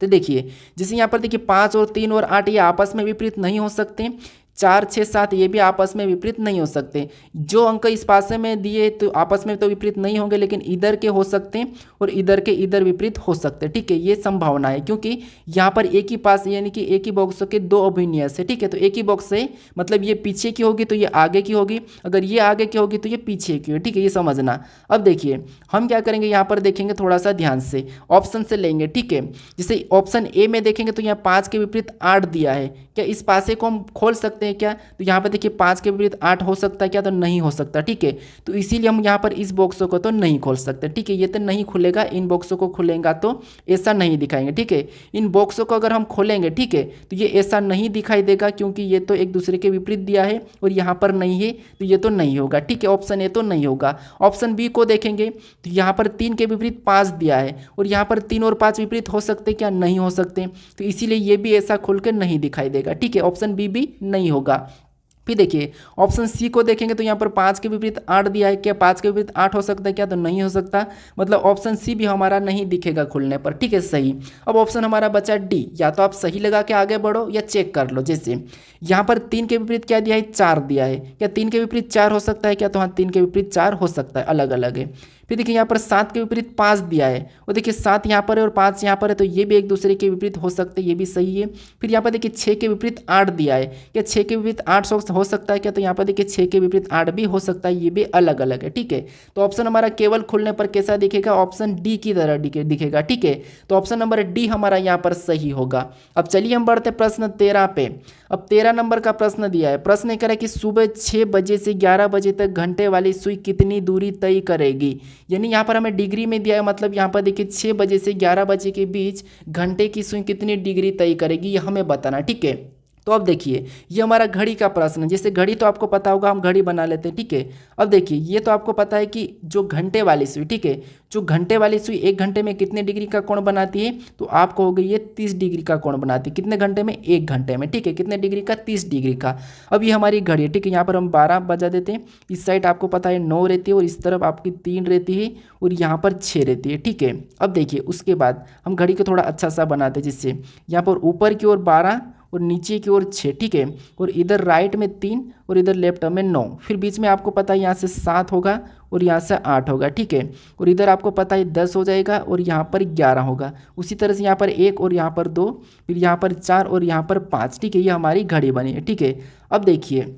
तो देखिए जैसे यहाँ पर देखिए 5 और 3 और 8 ये आपस में विपरीत नहीं हो सकते, 4 6 7 ये भी आपस में विपरीत नहीं हो सकते। जो अंक इस पासे में दिए तो आपस में तो विपरीत नहीं होंगे, लेकिन इधर के हो सकते हैं और इधर के इधर विपरीत हो सकते हैं, ठीक है, ये संभावना है। क्योंकि यहाँ पर एक ही पास यानी कि एक ही बॉक्स के दो अभिन्यास है, ठीक है। तो एक ही बॉक्स है मतलब ये पीछे की होगी तो ये आगे की होगी, अगर ये आगे की होगी तो ये पीछे की होगी, ठीक है, ये समझना। अब देखिए हम क्या करेंगे, यहाँ पर देखेंगे थोड़ा सा ध्यान से, ऑप्शन से लेंगे, ठीक है। जैसे ऑप्शन ए में देखेंगे तो यहाँ 5 के विपरीत 8 दिया है, क्या इस पासे को हम खोल सकते हैं क्या? तो यहाँ पर देखिए 5 के विपरीत 8 हो सकता है क्या? तो नहीं हो सकता, ठीक है। तो इसीलिए हम यहाँ पर इस बॉक्सों को तो नहीं खोल सकते, ठीक है, ये तो नहीं खुलेगा। इन बॉक्सों को खुलेगा तो ऐसा नहीं दिखाएंगे, ठीक है। इन बॉक्सों को अगर हम खोलेंगे, ठीक है, तो ये ऐसा नहीं दिखाई देगा, क्योंकि ये तो एक दूसरे के विपरीत दिया है और यहाँ पर नहीं है, तो ये तो नहीं होगा, ठीक है। ऑप्शन ए तो नहीं होगा। ऑप्शन बी को देखेंगे तो यहाँ पर 3 के विपरीत 5 दिया है और यहाँ पर 3 और 5 विपरीत हो सकते क्या? नहीं हो सकते, तो इसीलिए ये भी ऐसा खुल के नहीं दिखाई देगा, ठीक है। ऑप्शन बी भी नहीं होगा। फिर देखिए ऑप्शन सी को देखेंगे तो यहाँ पर 5 के विपरीत 8 दिया है, क्या 5 के विपरीत 8 हो सकता है क्या? तो नहीं हो सकता, मतलब ऑप्शन सी भी हमारा नहीं दिखेगा खुलने पर, ठीक है, सही। अब ऑप्शन हमारा बचा डी, या तो आप सही लगा के आगे बढ़ो या चेक कर लो। जैसे यहाँ पर 3 के विपरीत क्या दिया है? 4 दिया है, क्या 3 के विपरीत 4 हो सकता है क्या? तो हाँ 3 के विपरीत 4 हो सकता है, अलग अलग है। फिर देखिए यहाँ पर 7 के विपरीत 5 दिया है, और देखिए 7 यहाँ पर है और 5 यहाँ पर है, तो ये भी एक दूसरे के विपरीत हो सकते हैं, ये भी सही है। फिर यहाँ पर देखिए 6 के विपरीत 8 दिया है, क्या 6 के विपरीत 8 हो सकता है क्या? तो यहाँ पर देखिए 6 के विपरीत 8 भी हो सकता है, ये भी अलग अलग है, ठीक है। तो ऑप्शन हमारा केवल खुलने पर कैसा दिखेगा? ऑप्शन डी की तरह दिखेगा, ठीक है। तो ऑप्शन नंबर डी हमारा यहाँ पर सही होगा। अब चलिए हम बढ़ते प्रश्न 13 पे। अब 13 नंबर का प्रश्न दिया है, प्रश्न ये कह रहा है कि सुबह 6 बजे से 11 बजे तक घंटे वाली सुई कितनी दूरी तय करेगी। यानी यहाँ पर हमें डिग्री में दिया है, मतलब यहाँ पर देखिए 6 बजे से 11 बजे के बीच घंटे की सुई कितनी डिग्री तय करेगी, ये हमें बताना, ठीक है। तो अब देखिए ये हमारा घड़ी का प्रश्न है। जैसे घड़ी तो आपको पता होगा, हम घड़ी बना लेते हैं, ठीक है। अब देखिए ये तो आपको पता है कि जो घंटे वाली सुई, ठीक है, जो घंटे वाली सुई 1 घंटे में कितने डिग्री का कोण बनाती है? तो आपको हो गई ये 30 डिग्री का कोण बनाती है। कितने घंटे में? 1 घंटे में, ठीक है। कितने डिग्री का? 30 डिग्री का। अब ये हमारी घड़ी है, ठीक है, यहाँ पर हम 12 बजा देते हैं। इस साइड आपको पता है 9 रहती है और इस तरफ आपकी 3 रहती है और यहाँ पर 6 रहती है, ठीक है। अब देखिए उसके बाद हम घड़ी को थोड़ा अच्छा सा बनाते हैं, जिससे यहाँ पर ऊपर की ओर 12 और नीचे की ओर 6, ठीक है, और इधर राइट में 3 और इधर लेफ्ट में 9, फिर बीच में आपको पता है यहाँ से 7 होगा और यहाँ से 8 होगा, ठीक है, और इधर आपको पता है 10 हो जाएगा और यहाँ पर 11 होगा। उसी तरह से यहाँ पर 1 और यहाँ पर 2, फिर यहाँ पर 4 और यहाँ पर 5, ठीक है, ये हमारी घड़ी बनी है, ठीक है। अब देखिए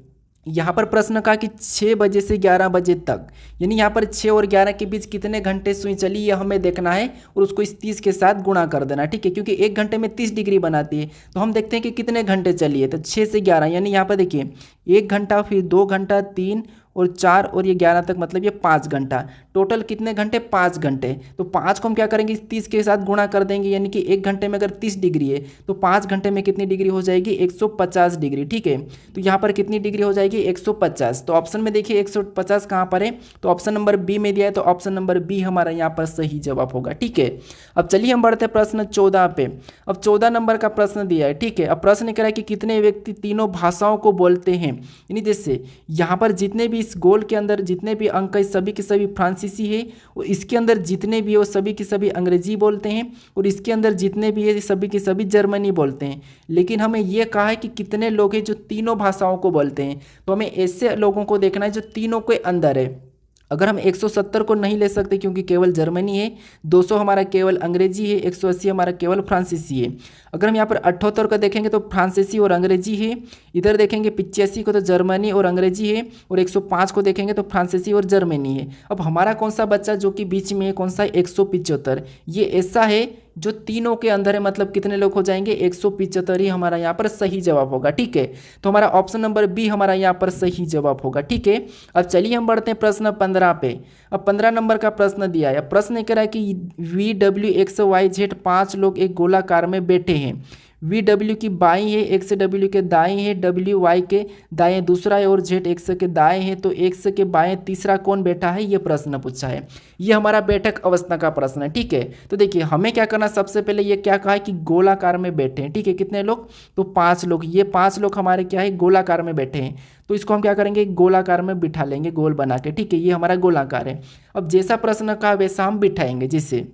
यहाँ पर प्रश्न कहा कि 6 बजे से 11 बजे तक, यानी यहाँ पर 6 और 11 के बीच कितने घंटे सुई चली, ये हमें देखना है और उसको इस 30 के साथ गुणा कर देना, ठीक है, क्योंकि 1 घंटे में 30 डिग्री बनाती है। तो हम देखते हैं कि कितने घंटे चली है, तो 6 से 11, यानी यहाँ पर देखिए 1 घंटा, फिर 2 घंटा, 3 और 4 और ये 11 तक, मतलब ये 5 घंटा। टोटल कितने घंटे? 5 घंटे। तो 5 को हम क्या करेंगे? इस 30 के साथ गुणा कर देंगे, यानी कि 1 घंटे में अगर 30 डिग्री है तो 5 घंटे में कितनी डिग्री हो जाएगी? 150 डिग्री, ठीक है। तो यहाँ पर कितनी डिग्री हो जाएगी? 150। तो ऑप्शन में देखिए 150 कहाँ पर है? तो ऑप्शन नंबर बी में दिया है, तो ऑप्शन नंबर बी हमारा यहाँ पर सही जवाब होगा, ठीक है। अब चलिए हम बढ़ते हैं प्रश्न 14 पे। अब 14 नंबर का प्रश्न दिया है, ठीक है। अब प्रश्न कह रहा है कि कितने व्यक्ति तीनों भाषाओं को बोलते हैं, यानी जैसे यहाँ पर जितने भी इस गोल के अंदर जितने भी अंक है सभी के सभी फ्रांसीसी है, और इसके अंदर जितने भी है वो सभी के सभी अंग्रेजी बोलते हैं, और इसके अंदर जितने भी है सभी के सभी जर्मनी बोलते हैं। लेकिन हमें यह कहा है कि कितने लोग हैं जो तीनों भाषाओं को बोलते हैं, तो हमें ऐसे लोगों को देखना है जो तीनों के अंदर है। अगर हम 170 को नहीं ले सकते क्योंकि केवल जर्मनी है, 200 हमारा केवल अंग्रेजी है, 180 हमारा केवल फ्रांसीसी है। अगर हम यहाँ पर 78 का देखेंगे तो फ्रांसीसी और अंग्रेजी है, इधर देखेंगे 85 को तो जर्मनी और अंग्रेजी है, और 105 को देखेंगे तो फ्रांसीसी और जर्मनी है। अब हमारा कौन सा बच्चा जो कि बीच में है, कौन सा? 175। ये ऐसा है जो तीनों के अंदर है, मतलब कितने लोग हो जाएंगे? 175 ही हमारा यहाँ पर सही जवाब होगा, ठीक है। तो हमारा ऑप्शन नंबर बी हमारा यहाँ पर सही जवाब होगा, ठीक है। अब चलिए हम बढ़ते हैं प्रश्न 15 पे। अब 15 नंबर का प्रश्न दिया है। प्रश्न कह रहा है कि VWXYZ 5 लोग एक गोलाकार में बैठे हैं। VW की बाई है, XW के दाएं है, WY के दाएं दूसरा है और ZX के दाएं है। तो X के बाएं तीसरा कौन बैठा है, ये प्रश्न पूछा है। ये हमारा बैठक अवस्था का प्रश्न है। ठीक है, तो देखिए हमें क्या करना, सबसे पहले ये क्या कहा है कि गोलाकार में बैठे हैं। ठीक है, कितने लोग, तो 5 लोग। ये 5 लोग हमारे क्या है, गोलाकार में बैठे हैं। तो इसको हम क्या करेंगे, गोलाकार में बिठा लेंगे, गोल बना के। ठीक है, ये हमारा गोलाकार है। अब जैसा प्रश्न कहा वैसा हम बिठाएंगे। जैसे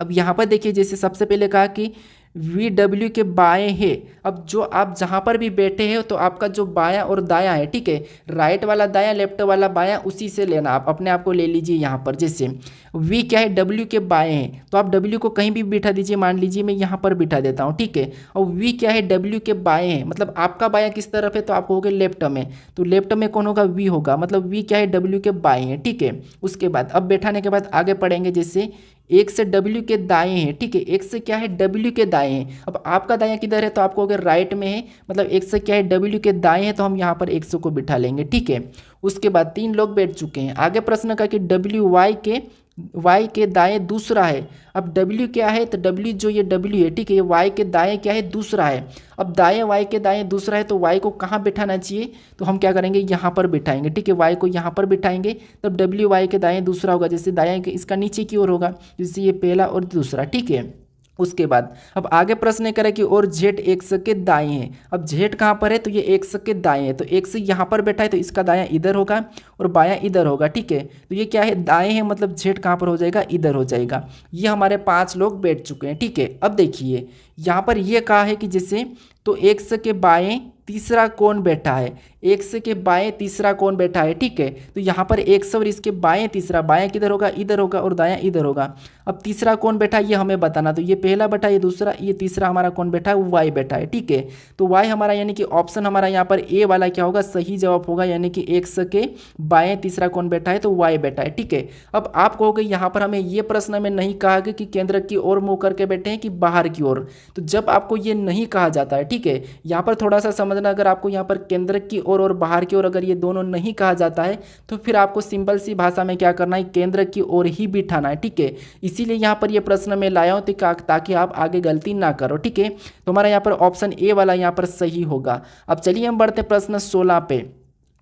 अब यहाँ पर देखिए, जैसे सबसे पहले कहा कि VW के बाएं है। अब जो आप जहाँ पर भी बैठे हैं तो आपका जो बायां और दायां है, ठीक है, राइट वाला दायां, लेफ्ट वाला बायां, उसी से लेना। आप अपने आप को ले लीजिए यहाँ पर। जैसे V क्या है, W के बाएं है, तो आप W को कहीं भी बिठा दीजिए। मान लीजिए मैं यहाँ पर बिठा देता हूँ। ठीक है, और V क्या है, W के बाएं है, मतलब आपका बायां किस तरफ है, तो आप होगे लेफ्ट में। तो लेफ्ट में कौन होगा, V होगा, मतलब V क्या है, W के बाएं है। ठीक है, उसके बाद अब बैठाने के बाद आगे पढ़ेंगे। जैसे एक से W के दाएं हैं। ठीक है, एक से क्या है, W के दाएं हैं। अब आपका दायां किधर है, तो आपको अगर राइट में है, मतलब एक से क्या है, W के दाएं है, तो हम यहाँ पर 100 को बिठा लेंगे। ठीक है, उसके बाद 3 लोग बैठ चुके हैं। आगे प्रश्न का कि Y के दाएं दूसरा है। अब W क्या है, तो W जो ये W है, ठीक है, ये Y के दाएं क्या है, दूसरा है। अब दाएं Y के दाएं दूसरा है, तो Y को कहाँ बिठाना चाहिए, तो हम क्या करेंगे, यहाँ पर बिठाएंगे। ठीक है, Y को यहाँ पर बिठाएंगे, तब W Y के दाएं दूसरा होगा। जैसे दाएं के इसका नीचे की ओर होगा, जैसे ये पहला और दूसरा। ठीक है, उसके बाद अब आगे प्रश्न करें कि और Z X के दाएं है। अब Z कहाँ पर है, तो ये X के दाएं है। तो X यहाँ पर बैठा है, तो इसका दायां इधर होगा और बायां इधर होगा। ठीक है, तो ये क्या है, दाएं है, मतलब Z कहाँ पर हो जाएगा, इधर हो जाएगा। ये हमारे 5 लोग बैठ चुके हैं। ठीक है, अब देखिए यहाँ पर ये कहा है कि जैसे तो X के बाएं तीसरा कौन बैठा है, X के बाएं तीसरा कौन बैठा है। ठीक है, तो यहाँ पर X और इसके बाएं तीसरा, बाएं किधर होगा, इधर होगा, और दायां इधर होगा। अब तीसरा कौन बैठा है, ये हमें बताना। तो ये पहला बैठा, ये दूसरा, ये तीसरा हमारा कौन बैठा है, Y बैठा है। ठीक है, तो Y हमारा यानी कि ऑप्शन हमारा यहाँ पर A वाला क्या होगा, सही जवाब होगा। यानी कि X के बाएं तीसरा कौन बैठा है, तो Y बैठा है। ठीक है, अब आप कहोगे यहाँ पर हमें ये प्रश्न में नहीं कहा गया कि केंद्र की ओर मुँह करके बैठे हैं कि बाहर की ओर। तो जब आपको ये नहीं कहा जाता है, ठीक है, यहाँ पर थोड़ा सा समझना, अगर आपको यहाँ पर केंद्र की ओर और बाहर की ओर अगर ये दोनों नहीं कहा जाता है, तो फिर आपको सिंपल सी भाषा में क्या करना है, केंद्र की ओर ही बिठाना है। ठीक है, इसीलिए यहाँ पर ये प्रश्न में लाया हूँ ताकि आप आगे गलती ना करो। ठीक है, तो हमारा यहाँ पर ऑप्शन ए वाला यहाँ पर सही होगा। अब चलिए हम बढ़ते प्रश्न 16 पे।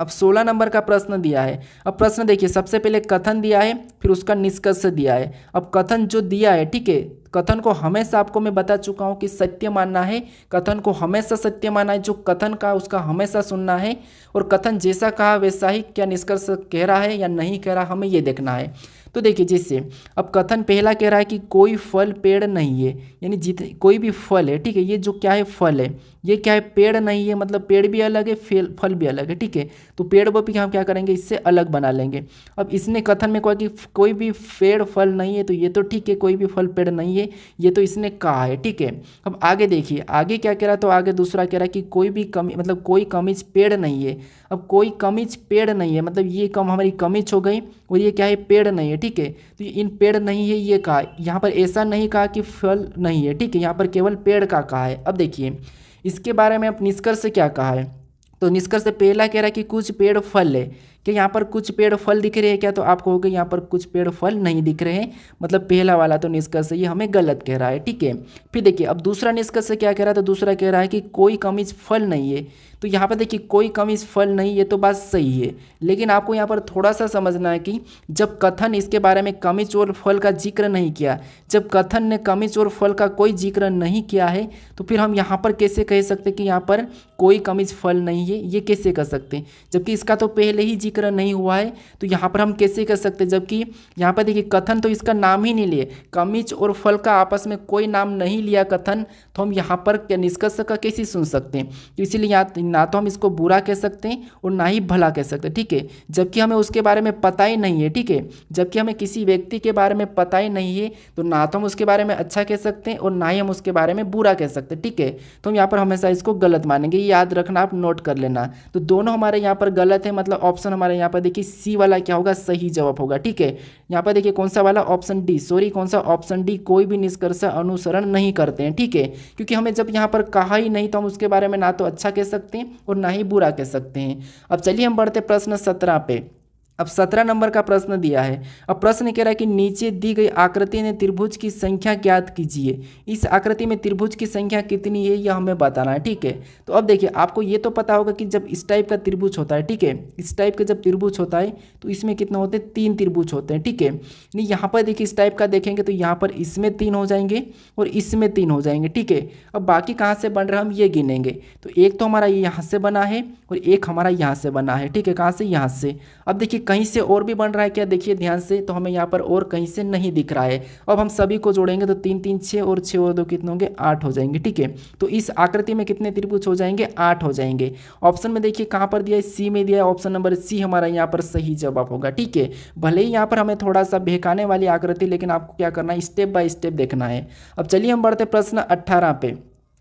अब 16 नंबर का प्रश्न दिया है। अब प्रश्न देखिए, सबसे पहले कथन दिया है, फिर उसका निष्कर्ष दिया है। अब कथन जो दिया है, ठीक है, कथन को हमेशा आपको मैं बता चुका हूँ कि सत्य मानना है। कथन को हमेशा सत्य मानना है, जो कथन का उसका हमेशा सुनना है, और कथन जैसा कहा वैसा ही क्या निष्कर्ष कह रहा है या नहीं कह रहा, हमें ये देखना है। तो देखिए जैसे अब कथन पहला कह रहा है कि कोई फल पेड़ नहीं है, यानी जितने कोई भी फल है, ठीक है, ये जो क्या है, फल है, ये क्या है, पेड़ नहीं है, मतलब पेड़ भी अलग है, फल भी अलग है। ठीक है, तो पेड़ को भी हम क्या करेंगे, इससे अलग बना लेंगे। अब इसने कथन में कहा कि कोई भी पेड़ फल नहीं है, तो ये तो ठीक है, कोई भी फल पेड़ नहीं है, ये तो इसने कहा है। ठीक है, अब आगे देखिए, आगे क्या कह रहा है, तो आगे दूसरा कह रहा है कि कोई भी कमी, मतलब कोई कमीज पेड़ नहीं है। अब कोई कमीज पेड़ नहीं है, मतलब ये कम हमारी कमीज हो गई, और ये क्या है, पेड़ नहीं है। ठीक है, तो इन पेड़ नहीं है ये कहा, यहाँ पर ऐसा नहीं कहा कि फल नहीं है। ठीक है, यहाँ पर केवल पेड़ का कहा है। अब देखिए इसके बारे में अब निष्कर्ष क्या कहा है, तो निष्कर्ष पहला कह रहा है कि कुछ पेड़ फल है। क्या यहाँ पर कुछ पेड़ फल दिख रहे हैं क्या, तो आप कहोगे यहाँ पर कुछ पेड़ फल नहीं दिख रहे हैं, मतलब पहला वाला तो निष्कर्ष ये हमें गलत कह रहा है। ठीक है, फिर देखिए अब दूसरा निष्कर्ष क्या कह रहा है, तो दूसरा कह रहा है कि कोई कमीज फल नहीं है। तो यहाँ पर देखिए कोई कमीज फल नहीं, ये तो बात सही है, लेकिन आपको यहाँ पर थोड़ा सा समझना है कि जब कथन इसके बारे में कमीज और फल का जिक्र नहीं किया, जब कथन ने कमीज और फल का कोई जिक्र नहीं किया है, तो फिर हम यहाँ पर कैसे कह सकते कि यहाँ पर कोई कमीज फल नहीं है, ये कैसे कर सकते हैं, जबकि इसका तो पहले ही जिक्र नहीं हुआ है। तो यहाँ पर हम कैसे कर सकते, जबकि यहाँ पर देखिए कथन तो इसका नाम ही नहीं लिए, कमीज और फल का आपस में कोई नाम नहीं लिया कथन, तो हम यहाँ पर क्या निष्कर्ष का कैसे सुन सकते हैं। तो इसीलिए ना तो हम इसको बुरा कह सकते हैं और ना ही भला कह सकते हैं। ठीक है, जबकि हमें उसके बारे में पता ही नहीं है। ठीक है, जबकि हमें किसी व्यक्ति के बारे में पता ही नहीं है, तो ना तो हम उसके बारे में अच्छा कह सकते हैं और ना ही हम उसके बारे में बुरा कह सकते हैं। ठीक है, तो हम यहाँ पर हमेशा इसको गलत मानेंगे, याद रखना, आप नोट कर लेना। तो दोनों हमारे यहाँ पर गलत है, मतलब ऑप्शन हमारे यहाँ पर देखिए सी वाला क्या होगा, सही जवाब होगा। ठीक है, यहाँ पर देखिए कौन सा वाला, ऑप्शन डी, सॉरी कौन सा, ऑप्शन डी, कोई भी निष्कर्ष अनुसरण नहीं करते हैं। ठीक है, क्योंकि हमें जब यहाँ पर कहा ही नहीं, तो हम उसके बारे में ना तो अच्छा कह सकते हैं और ना ही बुरा कह सकते हैं। अब चलिए हम बढ़ते प्रश्न 17 पे। अब 17 नंबर का प्रश्न दिया है। अब प्रश्न कह रहा है कि नीचे दी गई आकृति में त्रिभुज की संख्या ज्ञात कीजिए। इस आकृति में त्रिभुज की संख्या कितनी है यह हमें बताना है, ठीक है। तो अब देखिए आपको ये तो पता होगा कि जब इस टाइप का त्रिभुज होता है, ठीक है, इस टाइप का जब त्रिभुज होता है तो इसमें कितना होते हैं, 3 त्रिभुज होते हैं, ठीक है। नहीं यहाँ पर देखिए इस टाइप का देखेंगे तो यहाँ पर इसमें 3 हो जाएंगे और इसमें 3 हो जाएंगे, ठीक है। अब बाकी कहाँ से बन रहा है हम ये गिनेंगे। तो एक तो हमारा यहाँ से बना है और एक हमारा यहाँ से बना है, ठीक है। कहाँ से, यहाँ से। अब देखिए कहीं से और भी बन रहा है क्या, देखिए ध्यान से, तो हमें यहाँ पर और कहीं से नहीं दिख रहा है। अब हम सभी को जोड़ेंगे तो 3 3 6 और 6 और 2 कितने होंगे, 8 हो जाएंगे, ठीक है। तो इस आकृति में कितने त्रिभुज हो जाएंगे, 8 हो जाएंगे। ऑप्शन में देखिए कहाँ पर दिया है, सी में दिया है। ऑप्शन नंबर सी हमारा यहाँ पर सही जवाब होगा, ठीक है। भले ही यहाँ पर हमें थोड़ा सा बहकाने वाली आकृति, लेकिन आपको क्या करना है, स्टेप बाय स्टेप देखना है। अब चलिए हम बढ़ते प्रश्न 18 पे।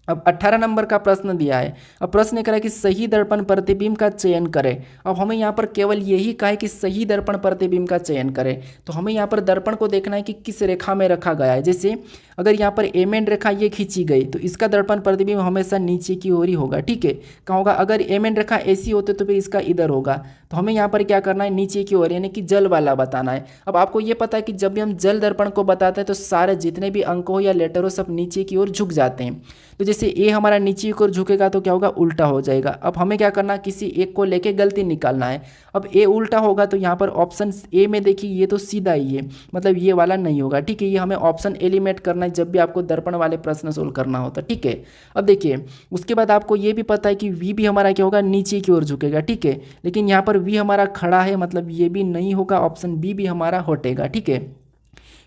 अब 18 नंबर का प्रश्न दिया है। अब प्रश्न करा कि सही दर्पण प्रतिबिंब का चयन करें। अब हमें यहाँ पर केवल यही कहा है कि सही दर्पण प्रतिबिंब का चयन करें। तो हमें यहाँ पर दर्पण को देखना है कि किस रेखा में रखा गया है। जैसे अगर यहाँ पर एम रेखा ये खींची गई तो इसका दर्पण प्रतिबिंब हमेशा नीचे की ओर ही होगा, ठीक है। कहाँ होगा, अगर एम रेखा ऐसी होती तो फिर इसका इधर होगा। तो हमें यहाँ पर क्या करना है, नीचे की ओर, यानी कि जल वाला बताना है। अब आपको ये पता है कि जब भी हम जल दर्पण को बताते हैं तो सारे जितने भी अंक हो या लेटर हो सब नीचे की ओर झुक जाते हैं। तो जैसे ए हमारा नीचे की ओर झुकेगा तो क्या होगा, उल्टा हो जाएगा। अब हमें क्या करना है, किसी एक को लेके गलती निकालना है। अब ए उल्टा होगा तो यहाँ पर ऑप्शन ए में देखिए ये तो सीधा ही है, मतलब ये वाला नहीं होगा, ठीक है। ये हमें ऑप्शन एलिमिनेट करना है जब भी आपको दर्पण वाले प्रश्न सोल्व करना होता है, ठीक है। अब देखिए उसके बाद आपको ये भी पता है कि वी भी हमारा क्या होगा, नीचे की ओर झुकेगा, ठीक है। लेकिन यहाँ पर वी हमारा खड़ा है, मतलब ये भी नहीं होगा, ऑप्शन बी भी हमारा हटेगा, ठीक है।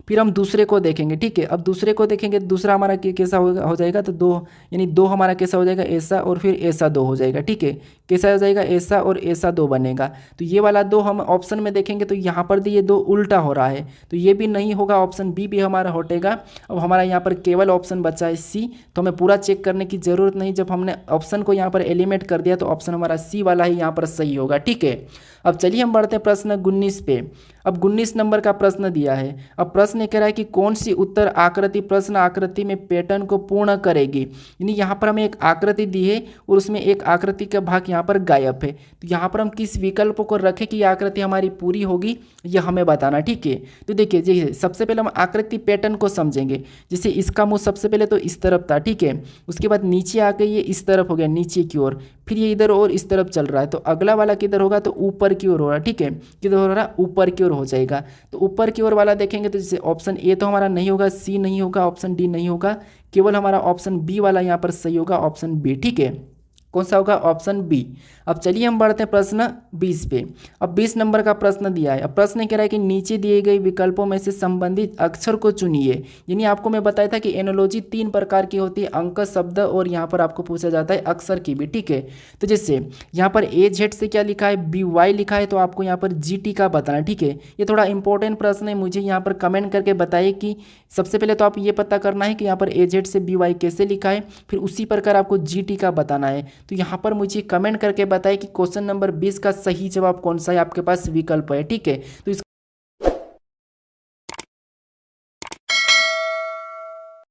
फिर हम दूसरे को देखेंगे, ठीक है। अब दूसरे को देखेंगे दूसरा हमारा कैसा हो जाएगा, तो 2, यानी 2 हमारा कैसा हो जाएगा, ऐसा और फिर ऐसा 2 हो जाएगा, ठीक है। कैसा हो जाएगा, ऐसा और ऐसा 2 बनेगा। तो ये वाला 2 हम ऑप्शन में देखेंगे तो यहाँ पर ये 2 उल्टा हो रहा है, तो ये भी नहीं होगा, ऑप्शन बी भी हमारा हटेगा। अब हमारा यहाँ पर केवल ऑप्शन बचा है सी। तो हमें पूरा चेक करने की जरूरत नहीं, जब हमने ऑप्शन को यहाँ पर एलिमिनेट कर दिया तो ऑप्शन हमारा सी वाला ही यहाँ पर सही होगा, ठीक है। अब चलिए हम बढ़ते हैं प्रश्न 19 पे। अब 19 नंबर का प्रश्न दिया है। अब प्रश्न कह रहा है कि कौन सी उत्तर आकृति प्रश्न आकृति में पैटर्न को पूर्ण करेगी। यानी यहाँ पर हमें एक आकृति दी है और उसमें एक आकृति का भाग यहाँ पर गायब है। तो यहाँ पर हम किस विकल्प को रखें कि आकृति हमारी पूरी होगी, यह हमें बताना, ठीक है। तो देखिए जैसे सबसे पहले हम आकृति पैटर्न को समझेंगे। जैसे इसका मुँह सबसे पहले तो इस तरफ था, ठीक है। उसके बाद नीचे आके ये इस तरफ हो गया, नीचे की ओर, फिर ये इधर और इस तरफ चल रहा है। तो अगला वाला किधर होगा, तो ऊपर की ओर हो रहा है, ठीक है। किधर हो रहा है, ऊपर की ओर हो जाएगा। तो ऊपर की ओर वाला देखेंगे तो जैसे ऑप्शन ए तो हमारा नहीं होगा, सी नहीं होगा, ऑप्शन डी नहीं होगा, केवल हमारा ऑप्शन बी वाला यहाँ पर सही होगा, ऑप्शन बी, ठीक है। कौन सा होगा, ऑप्शन बी। अब चलिए हम बढ़ते हैं प्रश्न 20 पे। अब 20 नंबर का प्रश्न दिया है। अब प्रश्न कह रहा है कि नीचे दिए गए विकल्पों में से संबंधित अक्षर को चुनिए। यानी आपको मैं बताया था कि एनोलॉजी 3 प्रकार की होती है, अंक, शब्द और यहाँ पर आपको पूछा जाता है अक्षर की भी, ठीक है। तो जैसे यहाँ पर ए जेड से क्या लिखा है, बी वाई लिखा है, तो आपको यहाँ पर जी टी का बताना है, ठीक है। ये थोड़ा इंपॉर्टेंट प्रश्न है, मुझे यहाँ पर कमेंट करके बताइए कि सबसे पहले तो आप ये पता करना है कि यहाँ पर ए जेड से बी वाई कैसे लिखा है, फिर उसी प्रकार आपको जी टी का बताना है। तो यहाँ पर मुझे कमेंट करके बताएं कि क्वेश्चन नंबर 20 का सही जवाब कौन सा है, आपके पास विकल्प है, ठीक है। तो